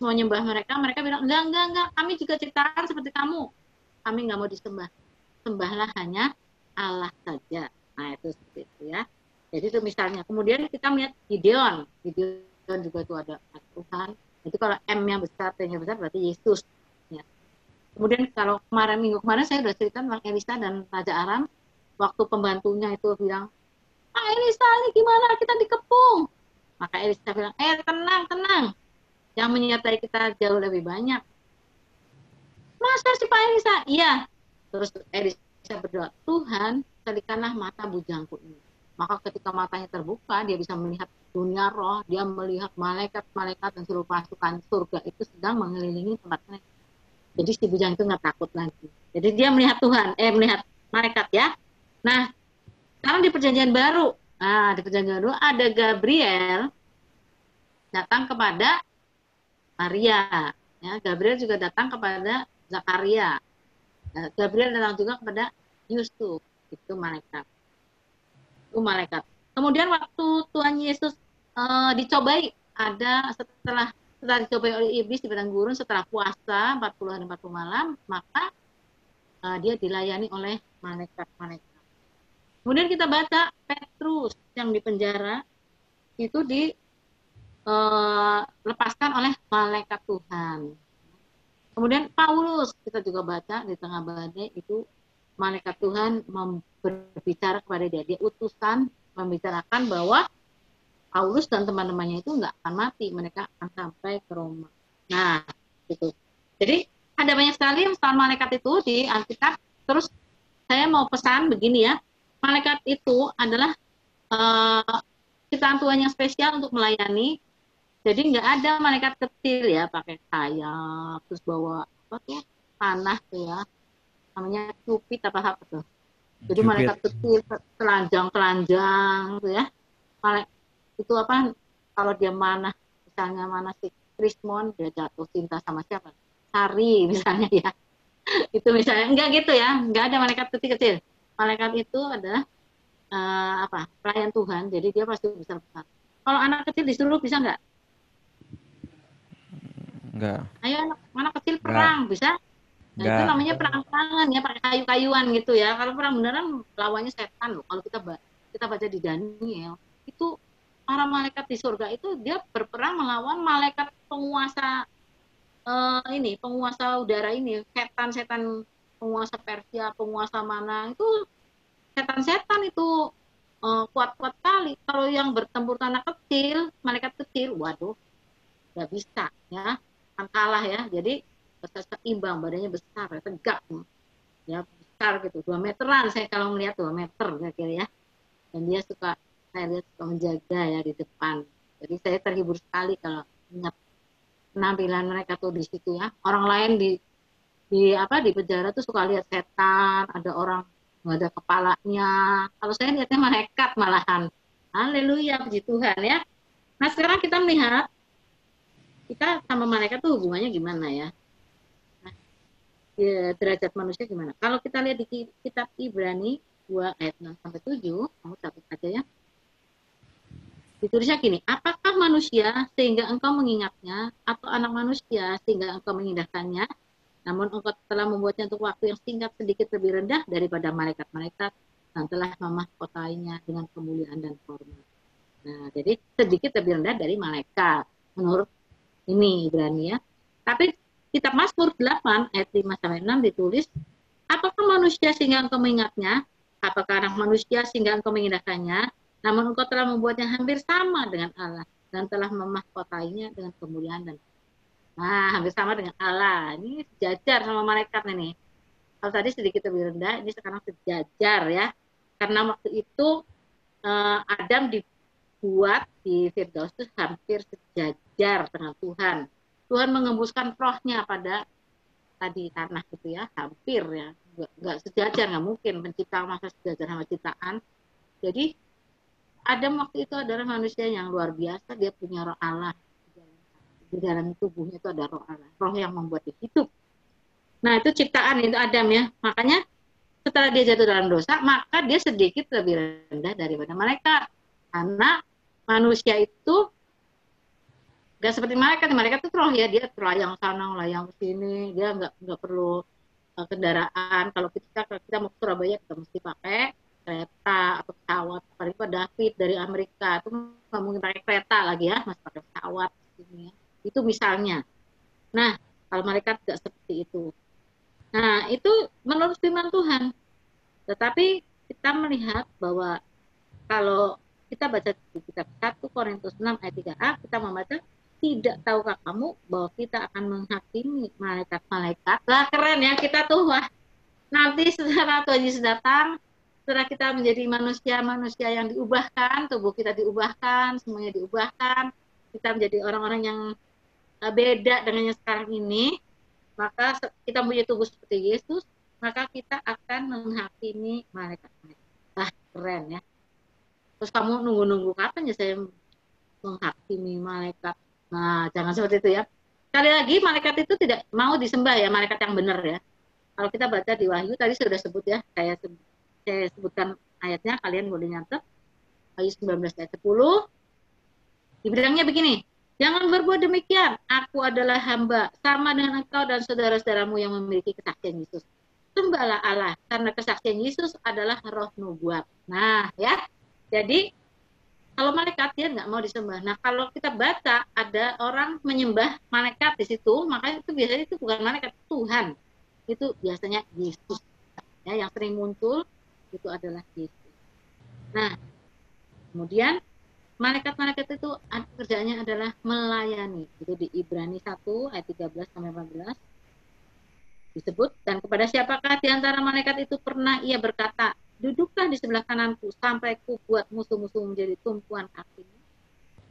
mau nyembah mereka bilang, enggak, kami juga ciptaan seperti kamu. Kami nggak mau disembah. Sembahlah hanya Allah saja. Nah, itu seperti itu ya. Jadi itu misalnya. Kemudian kita melihat Gideon juga itu ada Tuhan. Itu kalau M-nya besar, T-nya besar berarti Yesus. Ya. Kemudian kalau minggu kemarin saya sudah cerita tentang Elisa dan Raja Aram. Waktu pembantunya itu bilang, Elisa ini gimana, kita dikepung. Maka Elisa bilang, tenang. Yang menyertai kita jauh lebih banyak. Masa sih Pak Elisa? Iya. Terus Elisa berdoa, Tuhan, selikanlah mata bujangku ini. Maka ketika matanya terbuka, dia bisa melihat dunia roh, dia melihat malaikat-malaikat dan seluruh pasukan surga itu sedang mengelilingi tempat mereka. Jadi si bujang itu nggak takut lagi. Jadi dia melihat Tuhan, melihat malaikat ya. Nah, sekarang di Perjanjian Baru, di Perjanjian Baru ada Gabriel datang kepada Maria. Ya, Gabriel juga datang kepada Zakaria. Gabriel datang juga kepada Yusuf. Itu malaikat. Kemudian waktu Tuhan Yesus dicobai, ada setelah dicobai oleh iblis di padang gurun setelah puasa 40 hari 40 malam, maka dia dilayani oleh malaikat-malaikat. Kemudian kita baca Petrus yang di penjara itu dilepaskan oleh malaikat Tuhan. Kemudian Paulus kita juga baca di tengah badai itu malaikat Tuhan berbicara kepada dia. Dia utusan membicarakan bahwa Paulus dan teman-temannya itu nggak akan mati. Mereka akan sampai ke Roma. Nah, itu. Jadi, ada banyak sekali soal malaikat itu di Alkitab. Terus, saya mau pesan begini ya. Malaikat itu adalah ciptaan Tuhan yang spesial untuk melayani. Jadi, nggak ada malaikat kecil ya, pakai sayap, terus bawa panah tuh ya. Namanya cupit apa tuh. Jadi malaikat kecil telanjang tuh ya. Itu apa, kalau dia misalnya si Krismon, dia jatuh cinta sama siapa? Sari misalnya ya. Itu misalnya, enggak gitu ya, enggak ada malaikat kecil-kecil. Malaikat itu adalah pelayan Tuhan, jadi dia pasti besar-besar. Kalau anak kecil disuruh bisa enggak? Enggak. Ayo anak kecil perang, bisa? Nah, itu namanya perang-perangan ya, pakai kayu-kayuan gitu ya. Kalau perang beneran lawannya setan loh. Kalau kita baca di Daniel, itu para malaikat di surga itu dia berperang melawan malaikat penguasa penguasa udara ini, setan-setan penguasa Persia, penguasa mana, itu setan-setan itu kuat-kuat kali. Kalau yang bertempur anak kecil, malaikat kecil, waduh, nggak bisa ya, akan kalah ya. Jadi seimbang, badannya besar, tegak ya, besar gitu, 2 meteran saya kalau melihat 2 meter kira-kira ya. Dan dia saya lihat suka menjaga ya di depan. Jadi saya terhibur sekali kalau ingat penampilan mereka tuh di situ ya. Orang lain di penjara tuh suka lihat setan, ada orang nggak ada kepalanya. Kalau saya lihatnya malaikat malahan. Haleluya, puji Tuhan ya. Nah sekarang kita melihat kita sama malaikat tuh hubungannya gimana ya? Derajat manusia gimana? Kalau kita lihat di kitab Ibrani 2 ayat 6 sampai 7, kamu catat aja ya. Ditulisnya gini, apakah manusia sehingga engkau mengingatnya, atau anak manusia sehingga engkau mengindahkannya, namun engkau telah membuatnya untuk waktu yang singkat sedikit lebih rendah daripada malaikat-malaikat dan telah memahkotainya dengan kemuliaan dan hormat. Nah, jadi sedikit lebih rendah dari malaikat menurut ini Ibrani ya. Tapi kitab Mazmur 8 ayat 5 sampai 6 ditulis, apakah manusia sehingga engkau mengingatnya? Apakah anak manusia sehingga engkau mengindahkannya? Namun engkau telah membuatnya hampir sama dengan Allah dan telah memahkotainya dengan kemuliaan dan hampir sama dengan Allah. Ini sejajar sama malaikat nih. Kalau tadi sedikit lebih rendah, ini sekarang sejajar ya. Karena waktu itu Adam dibuat di Firdaus itu hampir sejajar dengan Tuhan. Tuhan mengembuskan rohnya pada tadi tanah gitu ya, hampir ya. Nggak sejajar, nggak mungkin penciptaan masa sejajar sama ciptaan. Jadi Adam waktu itu adalah manusia yang luar biasa, dia punya roh Allah. Di dalam tubuhnya itu ada roh Allah, roh yang membuat dia hidup. Nah itu ciptaan itu Adam ya. Makanya setelah dia jatuh dalam dosa, maka dia sedikit lebih rendah daripada malaikat. Karena manusia itu nggak seperti malaikat itu roh ya, dia telayang sana, telayang sini, dia nggak perlu kendaraan. Kalau kita mau ke Surabaya kita mesti pakai kereta atau pesawat. Paling Pak David dari Amerika itu nggak mungkin pakai kereta lagi ya, masih pakai pesawat ini ya. Itu misalnya. Nah, kalau malaikat nggak seperti itu. Nah, itu menurut firman Tuhan. Tetapi kita melihat bahwa kalau kita baca di kitab 1 Korintus 6 ayat 3a, kita membaca, tidak tahukah kamu bahwa kita akan menghakimi malaikat-malaikat? Lah keren ya, kita tuh wah. Nanti setelah Tuhan Yesus datang, setelah kita menjadi manusia-manusia yang diubahkan, tubuh kita diubahkan, semuanya diubahkan, kita menjadi orang-orang yang beda dengan yang sekarang ini, maka kita punya tubuh seperti Yesus, maka kita akan menghakimi malaikat-malaikat. Wah, keren ya. Terus kamu nunggu-nunggu kapan ya saya menghakimi malaikat? Nah, jangan seperti itu ya. Sekali lagi, malaikat itu tidak mau disembah ya, malaikat yang benar ya. Kalau kita baca di Wahyu, tadi sudah sebut ya, saya sebutkan ayatnya, kalian boleh nyatet. Wahyu 19 ayat 10, dibilangnya begini, jangan berbuat demikian, aku adalah hamba, sama dengan engkau dan saudara-saudaramu yang memiliki kesaksian Yesus. Sembahlah Allah, karena kesaksian Yesus adalah roh nubuat. Nah ya, jadi kalau malaikat dia nggak mau disembah. Nah kalau kita baca ada orang menyembah malaikat di situ, maka itu biasanya itu bukan malaikat, Tuhan. Itu biasanya Yesus. Ya, yang sering muncul itu adalah Yesus. Nah, kemudian malaikat-malaikat itu kerjanya adalah melayani. Itu di Ibrani 1 ayat 13 sampai 14 disebut, dan kepada siapakah di antara malaikat itu pernah ia berkata, duduklah di sebelah kananku sampai ku buat musuh-musuh menjadi tumpuan kakimu.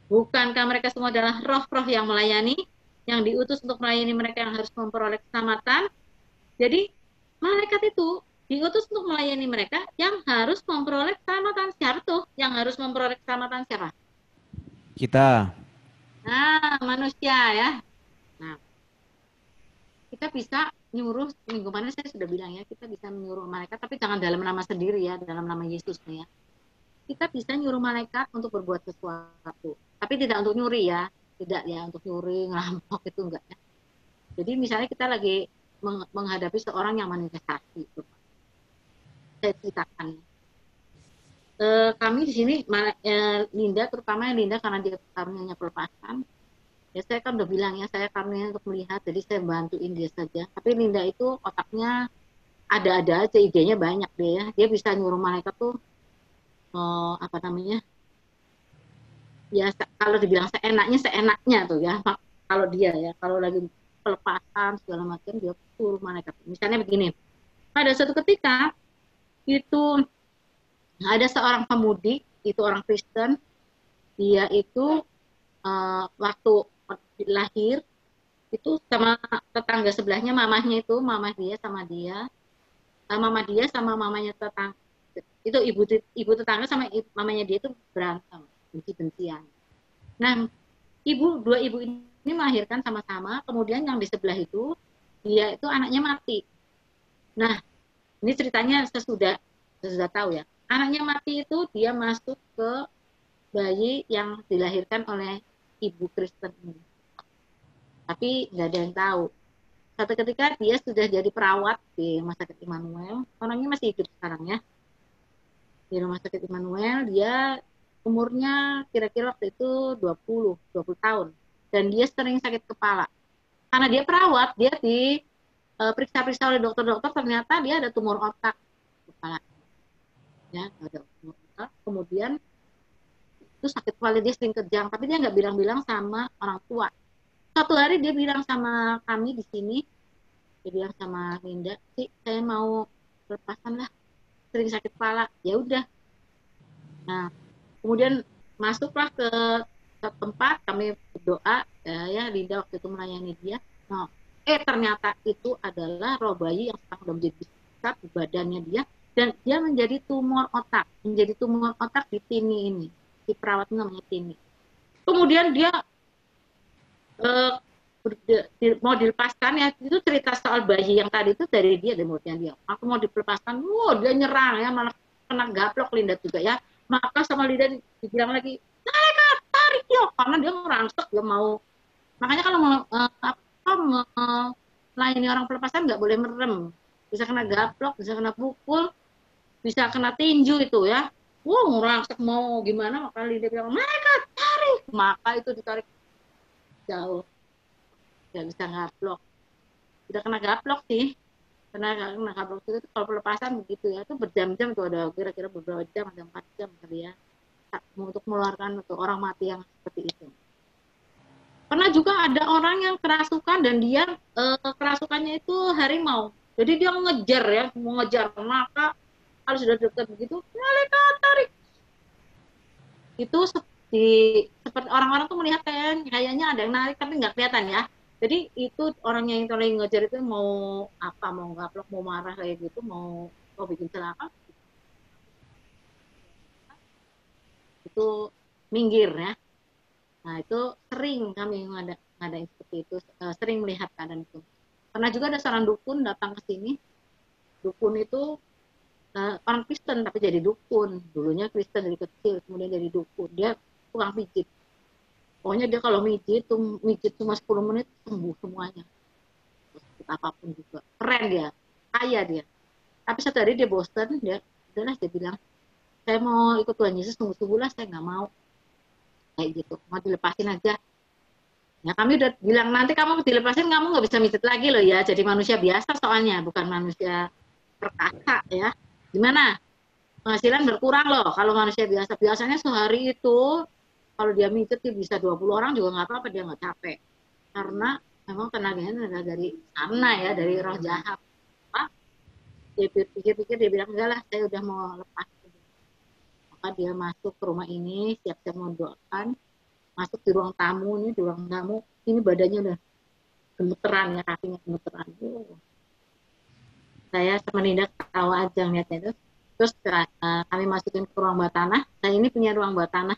Bukankah mereka semua adalah roh-roh yang melayani, yang diutus untuk melayani mereka yang harus memperoleh keselamatan? Jadi malaikat itu diutus untuk melayani mereka yang harus memperoleh keselamatan. Siapa tuh yang harus memperoleh keselamatan? Siapa? Kita. Nah, manusia ya. Nah, kita bisa nyuruh, minggu mana saya sudah bilang ya, kita bisa menyuruh malaikat, tapi jangan dalam nama sendiri ya, dalam nama Yesus ya. Kita bisa nyuruh malaikat untuk berbuat sesuatu, tapi tidak untuk nyuri ya, tidak ya untuk nyuri, ngerampok itu enggak ya. Jadi misalnya kita lagi menghadapi seorang yang manifestasi, saya ceritakan. Kami di sini, Linda, terutama Linda karena dia karunia pelepasan. Ya saya kan udah bilang ya, saya karunia untuk melihat, jadi saya bantuin dia saja. Tapi Linda itu otaknya ada-ada aja, idenya banyak deh ya. Dia bisa nyuruh malaikat tuh, apa namanya, ya kalau dibilang seenaknya tuh ya. Kalau dia ya, kalau lagi pelepasan segala macam, dia suruh malaikat. Misalnya begini, pada suatu ketika, itu ada seorang pemudik, itu orang Kristen, dia itu waktu lahir itu sama tetangga sebelahnya, mamahnya itu, mama dia sama mamanya tetangga itu, ibu tetangga sama mamanya dia itu berantem, benci-bencian. Nah, dua ibu ini melahirkan sama-sama, kemudian yang di sebelah itu dia itu anaknya mati. Nah, ini ceritanya sesudah tahu ya, anaknya mati itu dia masuk ke bayi yang dilahirkan oleh ibu Kristen ini. Tapi nggak ada yang tahu. Satu ketika dia sudah jadi perawat di Rumah Sakit Immanuel. Orangnya masih hidup sekarang ya. Di Rumah Sakit Immanuel dia umurnya kira-kira waktu itu 20 tahun. Dan dia sering sakit kepala. Karena dia perawat, dia periksa-periksa oleh dokter-dokter, ternyata dia ada tumor otak kepala. Ya, ada tumor otak. Kemudian itu sakit kepala, dia sering kejang, tapi dia nggak bilang-bilang sama orang tua. Satu hari dia bilang sama kami di sini, dia bilang sama Linda, sih saya mau lepasan lah, sering sakit kepala. Ya udah. Nah, kemudian masuklah ke tempat, kami berdoa, ya Linda waktu itu melayani dia. Nah, ternyata itu adalah roh bayi yang sekarang sudah menjadi besar di badannya dia, dan dia menjadi tumor otak di Tini ini, si perawat namanya Tini. Kemudian dia mau dilepaskan, ya itu cerita soal bayi yang tadi itu dari mulutnya dia. Aku mau dilepaskan, dia nyerang ya, malah kena gaplok Linda juga ya. Maka sama Linda dibilang lagi, tarik yo, karena dia ngerangsek, dia mau. Makanya kalau mau melayani orang pelepasan nggak boleh merem, bisa kena gaplok, bisa kena pukul, bisa kena tinju itu ya. Ngerangsek mau gimana, maka Linda bilang, mereka tarik, maka itu ditarik jauh. Nggak bisa gaplok, udah kena gaplok sih, kena gaplok itu kalau pelepasan begitu ya, itu berjam-jam tuh, ada kira-kira beberapa jam, ada 4 jam kali ya, untuk mengeluarkan untuk orang mati yang seperti itu. Pernah juga ada orang yang kerasukan dan dia kerasukannya itu harimau, jadi dia ngejar ya, mau ngejar, maka kalau sudah dekat begitu, mereka tarik. Itu seperti orang-orang tuh melihat kayaknya ada yang narik tapi nggak kelihatan ya. Jadi itu orangnya yang lagi ngejar itu mau apa, mau gaplok, mau marah kayak gitu, mau bikin celaka, itu minggir ya. Nah itu sering kami ngadain seperti itu, sering melihat keadaan itu. Pernah juga ada seorang dukun datang ke sini. Dukun itu orang Kristen tapi jadi dukun. Dulunya Kristen dari kecil, kemudian jadi dukun. Dia tukang pijit. Pokoknya dia kalau mijit cuma 10 menit sembuh semuanya. Apapun juga. Keren dia, kaya dia. Tapi satu hari dia bosan, dia bilang, saya mau ikut Tuhan Yesus, sungguh-sungguh lah, saya nggak mau. Kayak gitu, mau dilepasin aja. Ya kami udah bilang, nanti kamu dilepasin, kamu nggak bisa mijit lagi loh ya, jadi manusia biasa soalnya, bukan manusia perkasa ya. Gimana? Penghasilan berkurang loh kalau manusia biasa. Biasanya sehari itu kalau dia mijit bisa 20 orang juga nggak apa-apa, dia nggak capek. Karena memang tenaganya adalah dari sana ya, dari roh jahat. Dia pikir-pikir, dia bilang, enggak lah, saya udah mau lepas. Maka dia masuk ke rumah ini, siap-siap mau doakan, masuk di ruang tamu, ini badannya udah gemeteran ya, kakinya gemeteran. Saya sama Linda ketawa aja ngeliatnya itu. Terus kami masukin ke ruang bawah tanah. Saya ini punya ruang bawah tanah.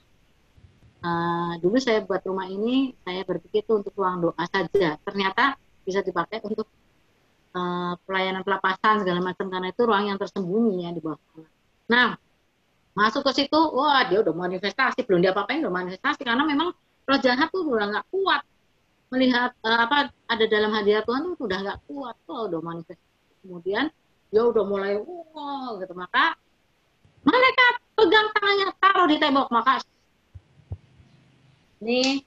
Dulu saya buat rumah ini, saya berpikir itu untuk ruang doa saja. Ternyata bisa dipakai untuk pelayanan pelepasan segala macam, karena itu ruang yang tersembunyi ya di bawah tanah. Nah, masuk ke situ, wah dia udah manifestasi, belum dia apa-apain udah manifestasi, karena memang roh jahat tuh udah nggak kuat melihat apa ada dalam hadirat Tuhan tuh udah nggak kuat, tuh udah manifestasi. Kemudian dia udah mulai gitu, maka malaikat pegang tangannya, taruh di tembok, maka ini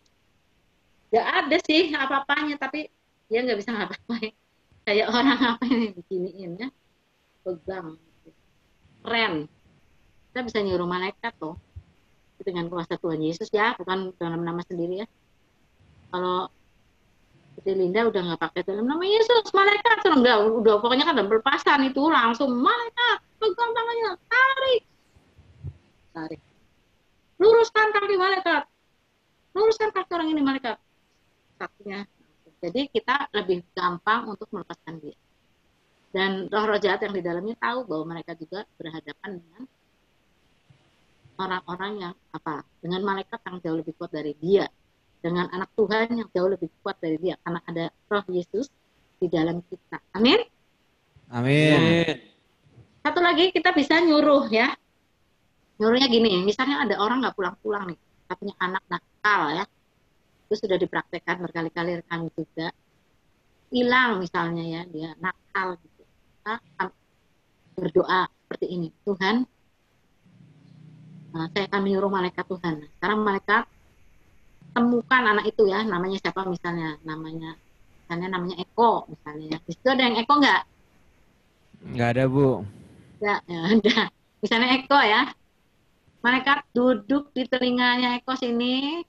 nggak ada sih apa-apanya, tapi dia nggak bisa ngapa-ngapain, kayak orang apa yang beginiin ya, pegang, keren. Kita bisa nyuruh malaikat tuh dengan kuasa Tuhan Yesus ya, bukan dalam nama sendiri ya. Kalau Putri Linda udah nggak pakai dalam nama Yesus, malaikat udah pokoknya kan dalam pelepasan itu langsung malaikat pegang tangannya, tarik, luruskan kaki malaikat, luruskan kaki orang ini malaikat, kakinya. Jadi kita lebih gampang untuk melepaskan dia. Dan roh-roh jahat yang di dalamnya tahu bahwa mereka juga berhadapan dengan orang-orang yang dengan malaikat yang jauh lebih kuat dari dia, dengan anak Tuhan yang jauh lebih kuat dari dia, karena ada roh Yesus di dalam kita. Amin. Amin. Nah, satu lagi kita bisa nyuruh ya. Nyuruhnya gini, misalnya ada orang nggak pulang-pulang nih, punya anak nakal ya, itu sudah dipraktekkan berkali-kali kami juga. Hilang misalnya ya, dia nakal gitu. Kita berdoa seperti ini, Tuhan, saya akan menyuruh malaikat Tuhan. Nah, sekarang malaikat temukan anak itu ya, namanya siapa misalnya, namanya Eko misalnya. Di situ ada yang Eko nggak? Nggak ada, Bu. Ya, ya udah. Misalnya Eko ya. Malaikat duduk di telinganya Eko sini,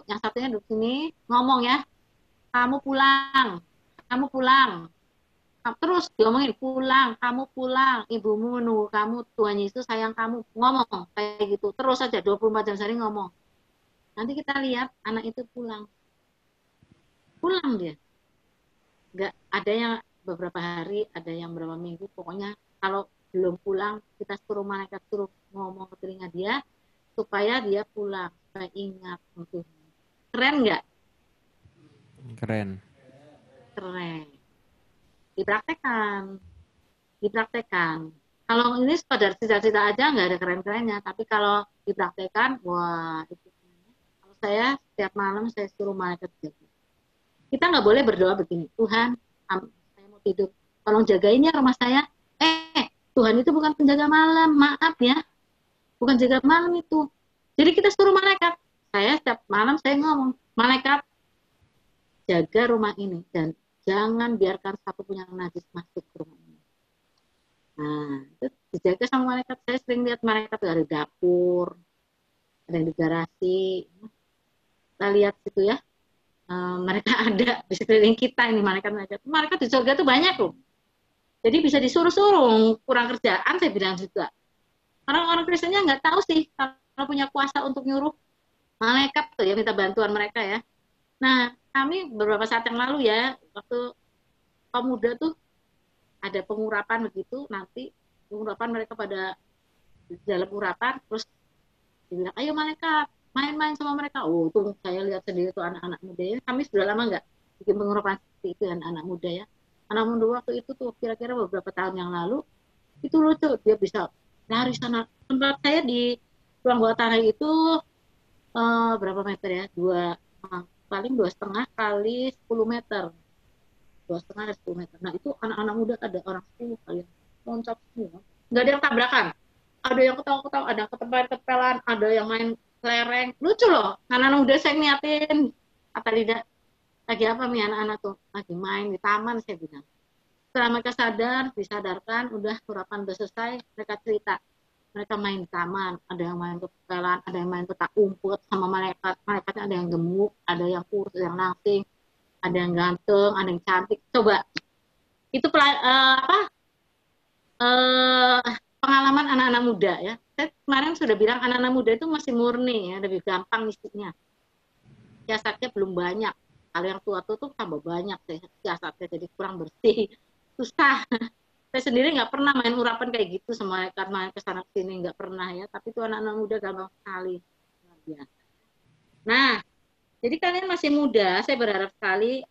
yang satunya duduk sini, ngomong ya, kamu pulang, terus diomongin, kamu pulang, ibumu menunggu kamu, Tuhan Yesus sayang kamu, ngomong kayak gitu, terus aja 24 jam sehari ngomong. Nanti kita lihat anak itu pulang dia, nggak ada yang beberapa hari, ada yang beberapa minggu, pokoknya kalau belum pulang, kita suruh malaikat suruh ngomong ke telinga dia, supaya dia pulang, supaya ingat untuk. Keren nggak? Keren. Keren. Dipraktekkan. Kalau ini sekedar cita-cita aja nggak ada keren-kerennya, tapi kalau dipraktekkan, wah itu. Kalau saya setiap malam saya suruh malaikat jaga. Kita nggak boleh berdoa begini, Tuhan, saya mau tidur, tolong jagain ya rumah saya. Tuhan itu bukan penjaga malam, maaf ya, bukan jaga malam itu. Jadi kita suruh malaikat. Saya setiap malam saya ngomong, malaikat jaga rumah ini dan jangan biarkan satu pun yang najis masuk ke rumah ini. Nah, itu dijaga sama malaikat. Saya sering lihat malaikat dari dapur, ada yang di garasi. Kita lihat situ ya, mereka ada di sekeliling kita ini malaikat-malaikat. Malaikat di surga itu banyak loh. Jadi bisa disuruh-suruh, kurang kerjaan saya bilang juga. Orang-orang Kristennya nggak tahu sih kalau punya kuasa untuk nyuruh malaikat tuh ya, minta bantuan mereka ya. Nah, kami beberapa saat yang lalu ya, waktu pemuda tuh ada pengurapan begitu, nanti pengurapan mereka pada dalam urapan, terus dibilang, ayo malaikat, main-main sama mereka. Oh, tuh saya lihat sendiri tuh anak-anak muda ya. Kami sudah lama nggak bikin pengurapan seperti itu anak-anak muda ya. Anak muda waktu itu tuh kira-kira beberapa tahun yang lalu, itu lucu, dia bisa lari sana. Tempat saya di ruang bawah tanah itu berapa meter ya? Paling 2,5 kali 10 meter. 2,5 kali 10 meter. Nah itu anak-anak muda ada orang 10 kali loncat semua. Nggak ada yang tabrakan. Ada yang ketawa-ketawa, ada yang ketempel-ketempelan, ada yang main kelereng. Lucu loh. Anak-anak muda saya ngeliatin. Apa tidak? Lagi apa nih anak-anak tuh? Lagi main di taman saya bilang. Setelah mereka sadar, disadarkan, udah urapan udah selesai, mereka cerita. Mereka main di taman, ada yang main ketempelan, ada yang main petak umpet sama malaikat. Malaikatnya ada yang gemuk, ada yang kurus, ada yang langsing, ada yang ganteng, ada yang cantik. Coba, itu pengalaman anak-anak muda ya. Saya kemarin sudah bilang anak-anak muda itu masih murni ya, lebih gampang isinya. Siasatnya belum banyak. Kalau yang tua tuh tambah banyak siasatnya, jadi kurang bersih, susah. Saya sendiri nggak pernah main urapan kayak gitu sama karena kesana sini nggak pernah ya. Tapi itu anak-anak muda gampang sekali. Nah, jadi kalian masih muda, saya berharap sekali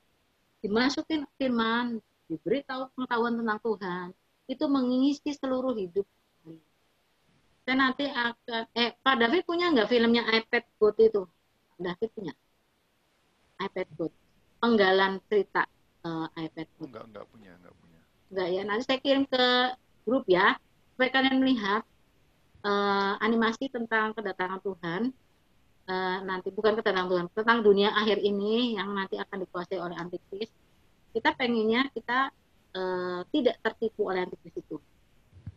dimasukin firman, diberitahu pengetahuan tentang Tuhan, itu mengisi seluruh hidup. Saya nanti akan, Pak David punya nggak filmnya iPad Good itu? David punya iPad Good, penggalan cerita iPad Good. Enggak punya. Enggak ya, nanti saya kirim ke grup ya, supaya kalian melihat animasi tentang kedatangan Tuhan. Nanti bukan kedatangan Tuhan, tentang dunia akhir ini yang nanti akan dikuasai oleh antikris. Kita pengennya kita tidak tertipu oleh antikris itu.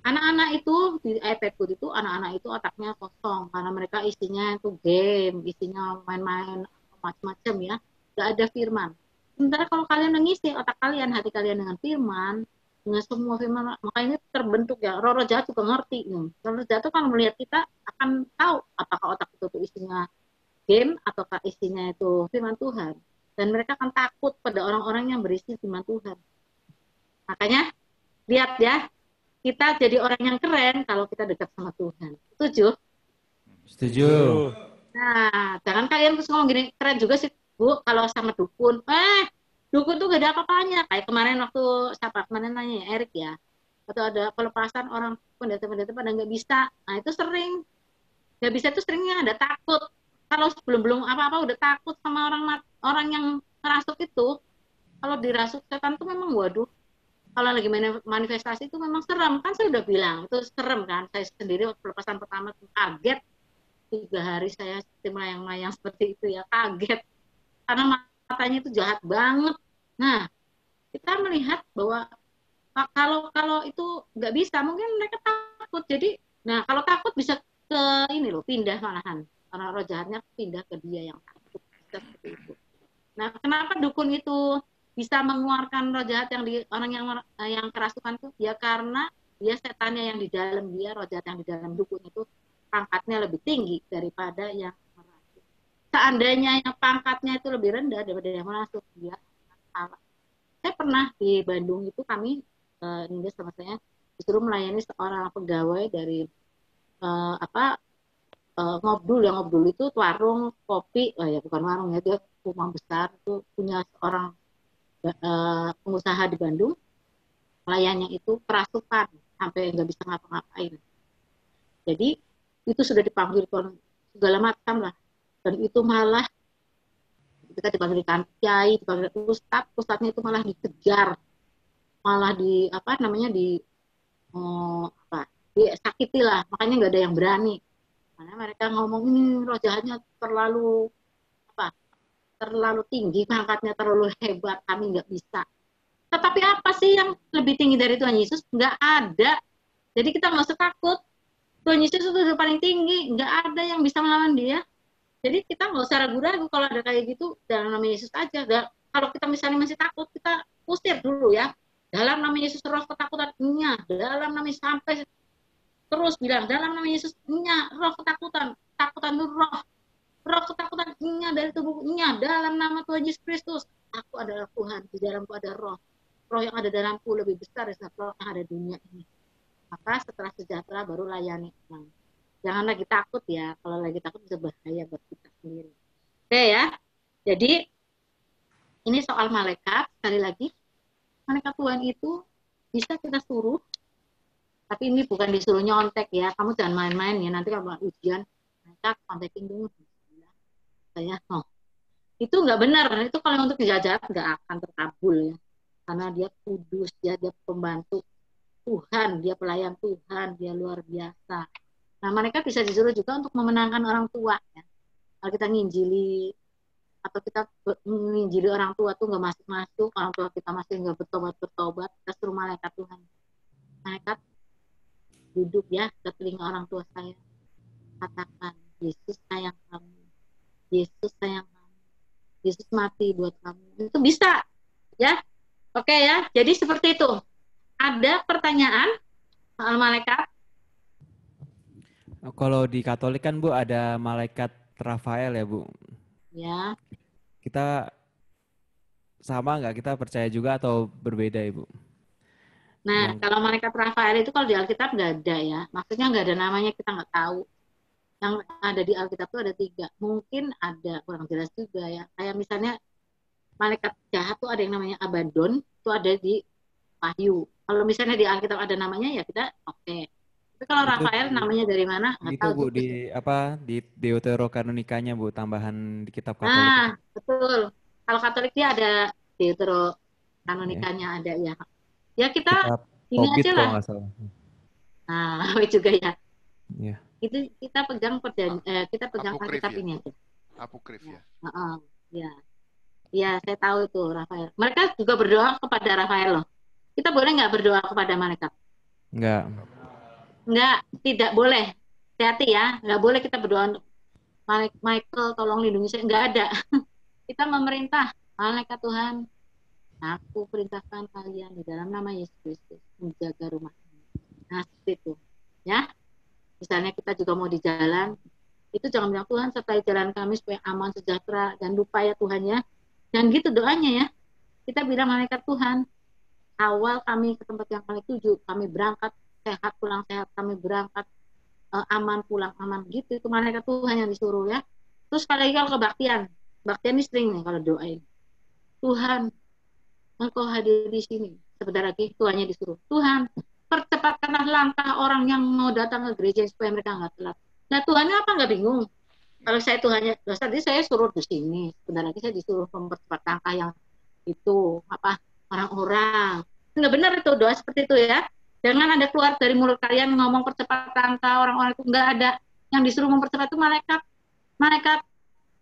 Anak-anak itu di iPad Good itu, anak-anak itu otaknya kosong karena mereka isinya itu game, isinya main-main macam-macam ya, nggak ada firman. Sementara kalau kalian mengisi otak kalian, hati kalian dengan firman, dengan semua firman, makanya terbentuk ya, roh jahat juga ngerti. Roh jahat itu kalau melihat kita akan tahu apakah otak itu tuh isinya game ataukah isinya itu firman Tuhan. Dan mereka akan takut pada orang-orang yang berisi firman Tuhan. Makanya lihat ya, kita jadi orang yang keren kalau kita dekat sama Tuhan. Setuju? Setuju. Nah, jangan kalian terus ngomong gini, keren juga sih Bu kalau sama dukun. Dukun tuh gak ada apa-apanya. Kayak kemarin waktu kemarin nanya ya, Erik ya. Atau ada pelepasan orang pendeta-pendeta pada nggak bisa. Nah itu sering. Nggak bisa itu seringnya ada takut. Kalau belum apa-apa udah takut sama orang yang ngerasuk itu. Kalau dirasuk setan tuh memang waduh. kalau lagi manifestasi itu memang serem. Kan saya udah bilang, itu serem kan. Saya sendiri waktu pelepasan pertama kaget. 3 hari saya seperti melayang-layang seperti itu ya, kaget. Karena matanya itu jahat banget. Nah, kita melihat bahwa kalau itu nggak bisa, mungkin mereka takut. Jadi, nah kalau takut bisa ke ini loh, pindah malahan. Karena roh jahatnya pindah ke dia yang takut. Bisa seperti itu. Nah, kenapa dukun itu bisa mengeluarkan roh jahat yang di orang yang kerasukan tuh? Ya karena dia setannya yang di dalam dia, roh jahat yang di dalam dukun itu pangkatnya lebih tinggi daripada yang merasuk. Seandainya yang pangkatnya itu lebih rendah daripada yang merasuk, dia salah. Saya pernah di Bandung itu kami ini sama saya disuruh melayani seorang pegawai dari Ngobdul. Yang Ngobdul itu warung kopi, ya bukan warung ya, dia rumah besar itu punya seorang pengusaha di Bandung. Pelayannya itu kerasukan sampai nggak bisa ngapa-ngapain. Jadi itu sudah dipanggil segala macam lah, dan itu malah kita dipanggil kiai, dipanggil ustadznya itu malah dikejar, malah disakiti lah, makanya nggak ada yang berani. Karena mereka ngomong ini roh jahatnya terlalu tinggi, pangkatnya terlalu hebat, kami nggak bisa. Tetapi apa sih yang lebih tinggi dari Tuhan Yesus? Nggak ada. Jadi kita nggak usah takut. Tuhan Yesus itu sudah paling tinggi, nggak ada yang bisa melawan dia. Jadi kita nggak usah ragu-ragu kalau ada kayak gitu, dalam nama Yesus aja. Kalau kita misalnya masih takut, kita usir dulu ya. Dalam nama Yesus roh ketakutan, dalam nama Yesus, sampai terus bilang, dalam nama Yesus, roh ketakutan. Ketakutan itu roh ketakutan, dari tubuhnya, dalam nama Tuhan Yesus Kristus. Aku adalah Tuhan, di dalamku ada roh. Roh yang ada dalamku lebih besar dari roh yang ada di dunia ini. Maka setelah sejahtera baru layani. Jangan lagi takut ya. Kalau lagi takut bisa bahaya buat kita sendiri. Oke ya. Jadi ini soal malaikat. Sekali lagi, malaikat Tuhan itu bisa kita suruh. Tapi ini bukan disuruh nyontek ya. Kamu jangan main-main ya. Nanti kalau ujian, malaikat kontekin dulu. Saya itu nggak benar. Itu kalau untuk jahat nggak akan terkabul ya. Karena dia kudus, dia pembantu Tuhan, dia pelayan Tuhan, dia luar biasa. Nah, mereka bisa disuruh juga untuk memenangkan orang tua. Ya. Kalau kita nginjili, atau kita nginjili orang tua tuh nggak masuk-masuk, orang tua kita masih nggak bertobat, kita suruh malaikat Tuhan. Malaikat duduk ya ke telinga orang tua saya. Katakan, Yesus sayang kamu. Yesus sayang kamu. Yesus mati buat kamu. Itu bisa. Ya. Oke ya. Jadi seperti itu. Ada pertanyaan soal malaikat? Kalau di Katolik kan Bu ada malaikat Rafael ya Bu. Ya. Kita sama nggak? Kita percaya juga atau berbeda Ibu? Nah, kalau malaikat Rafael itu kalau di Alkitab nggak ada ya. Maksudnya nggak ada namanya, kita nggak tahu. Yang ada di Alkitab itu ada 3. Mungkin ada, kurang jelas juga ya. Kayak misalnya malaikat jahat tuh ada yang namanya Abaddon, itu ada di Wahyu. Kalau misalnya di Alkitab ada namanya ya kita oke. Tapi kalau Itu Rafael namanya dari mana nggak itu tahu. Bu di Deuterokanonikanya Bu, tambahan di kitab Katolik. Nah, betul. Kalau Katolik dia ada Deuterokanonikanya ada ya. Ya kita ini aja lah. Nah, juga ya. Ya. Itu kita pegang Alkitab ya. ini aja. Apokrif ya. Ya. Ya, saya tahu itu Rafael. Mereka juga berdoa kepada Rafael loh. Kita boleh nggak berdoa kepada malaikat? Nggak, tidak boleh. Hati-hati ya, nggak boleh kita berdoa, Michael tolong lindungi saya. Nggak ada. Kita memerintah, malaikat Tuhan, aku perintahkan kalian di dalam nama Yesus Kristus menjaga rumah ini. Nah, seperti itu. Ya, misalnya kita juga mau di jalan, itu jangan bilang Tuhan sertai jalan kami supaya aman, sejahtera, dan lupa ya Tuhan ya. Dan gitu doanya ya. Kita bilang malaikat Tuhan, awal kami ke tempat yang kami tuju, kami berangkat sehat, pulang sehat, kami berangkat aman, pulang aman, gitu. Itu malaikat Tuhan yang disuruh ya. Terus sekali lagi kalau kebaktian ini sering nih kalau doain, Tuhan Engkau hadir di sini. Sebentar lagi Tuhannya disuruh, Tuhan percepatkanlah langkah orang yang mau datang ke gereja supaya mereka nggak telat. Nah Tuhannya apa nggak bingung? Kalau saya Tuhannya, tadi saya suruh di sini, sebentar lagi saya disuruh mempercepat langkah yang itu orang-orang. nggak benar itu doa seperti itu ya. Jangan ada keluar dari mulut kalian ngomong percepat angka orang-orang itu, nggak ada. Yang disuruh mempercepat itu malaikat. Malaikat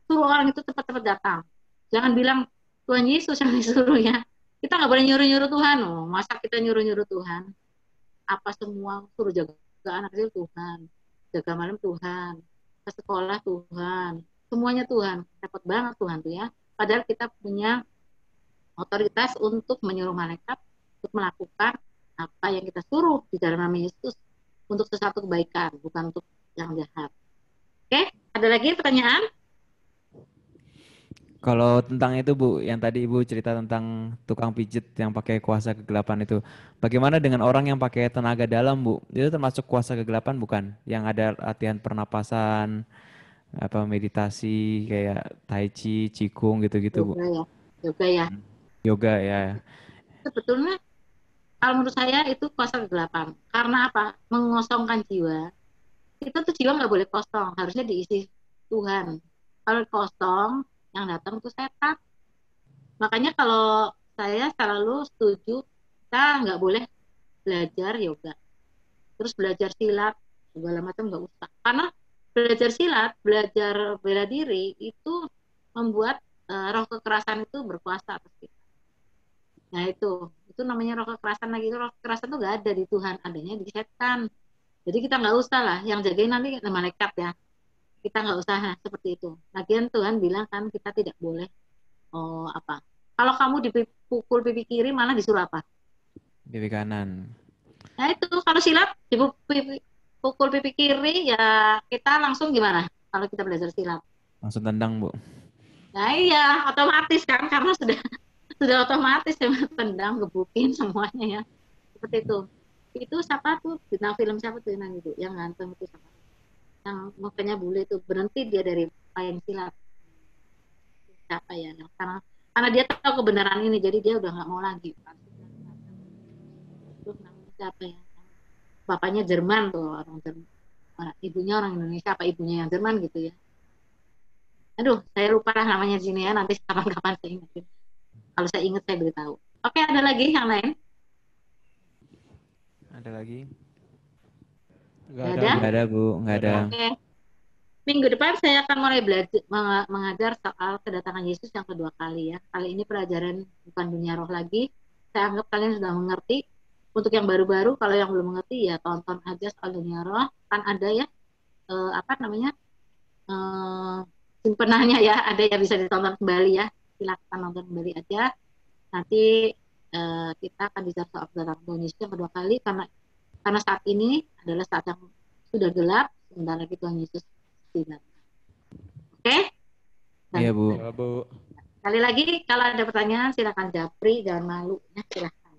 suruh orang itu cepat-cepat datang. Jangan bilang Tuhan Yesus yang disuruh ya. Kita nggak boleh nyuruh-nyuruh Tuhan. Oh, masa kita nyuruh-nyuruh Tuhan? Apa semua suruh jaga anak kecil Tuhan, jaga malam Tuhan, ke sekolah Tuhan, semuanya Tuhan. Repot banget Tuhan tuh ya. Padahal kita punya otoritas untuk menyuruh malaikat untuk melakukan apa yang kita suruh di dalam nama Yesus untuk sesuatu kebaikan, bukan untuk yang jahat. Oke, ada lagi pertanyaan? Kalau tentang itu Bu, yang tadi Ibu cerita tentang tukang pijit yang pakai kuasa kegelapan itu, bagaimana dengan orang yang pakai tenaga dalam Bu? Itu termasuk kuasa kegelapan bukan? Yang ada latihan pernapasan, apa meditasi kayak tai chi, qigong gitu-gitu Bu? Yoga ya, yoga ya. Yoga ya. Sebetulnya kalau menurut saya itu kuasa kegelapan. Karena apa? Mengosongkan jiwa. Kita tuh jiwa nggak boleh kosong, harusnya diisi Tuhan. Kalau kosong, yang datang tuh setan. Makanya kalau saya selalu setuju kita nggak boleh belajar yoga, terus belajar silat segala macam nggak usah. Karena belajar silat, belajar bela diri itu membuat roh kekerasan itu berkuasa atas kita. Nah itu namanya roh kekerasan lagi. Roh kekerasan itu nggak ada di Tuhan, adanya di setan. Jadi kita nggak usah lah, yang jagain nanti malaikat ya. Kita nggak usah seperti itu. Lagian Tuhan bilang kan kita tidak boleh kalau kamu dipukul pipi kiri malah disuruh apa? Pipi kanan. Nah itu kalau silat dipukul pipi kiri ya kita langsung gimana? Kalau kita belajar silat. Langsung tendang Bu. Nah iya otomatis kan karena sudah otomatis ya tendang, gebukin semuanya ya. Seperti itu. Itu siapa tuh? Bintang film siapa tuh yang ganteng itu siapa? Yang mukanya bule itu berhenti dia dari main silat. Siapa ya? Karena dia tahu kebenaran ini, jadi dia udah nggak mau lagi. Terus namanya siapa ya? Bapaknya Jerman tuh, orang Jerman. Ibunya orang Indonesia, apa ibunya yang Jerman gitu ya? Aduh, saya lupa lah namanya sini ya. Nanti kapan-kapan saya ingetin. Kalau saya ingat saya beritahu. Oke, ada lagi yang lain? Ada lagi? Nggak ada? Nggak ada Bu, nggak ada. Oke. Minggu depan saya akan mulai belajar mengajar soal kedatangan Yesus yang kedua kali ya. Kali ini pelajaran bukan dunia roh lagi. Saya anggap kalian sudah mengerti. Untuk yang baru-baru, kalau yang belum mengerti ya tonton aja soal dunia roh. Kan ada ya simpenannya ya. Ada yang bisa ditonton kembali ya. Silakan nonton kembali aja. Nanti kita akan bicara soal kedatangan Yesus yang kedua kali karena saat ini adalah saat yang sudah gelap. Sebentar lagi Tuhan Yesus tidak. Oke? Iya Bu. Ya, Bu. Sekali lagi kalau ada pertanyaan silakan japri, jangan malu ya, silakan.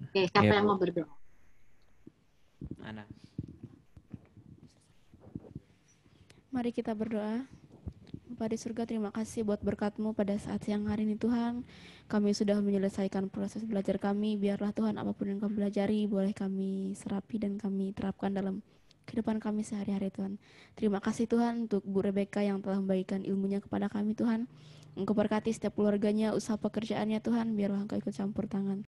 Oke, siapa Iya, yang Bu. mau berdoa? Ana. Mari kita berdoa. Bapa di surga, terima kasih buat berkat-Mu pada saat siang hari ini Tuhan. Kami sudah menyelesaikan proses belajar kami. Biarlah Tuhan apapun yang kami pelajari boleh kami serapi dan kami terapkan dalam kehidupan kami sehari-hari Tuhan. Terima kasih Tuhan untuk Bu Rebecca yang telah membagikan ilmunya kepada kami Tuhan. Engkau berkati setiap keluarganya, usaha pekerjaannya Tuhan, biarlah Engkau ikut campur tangan.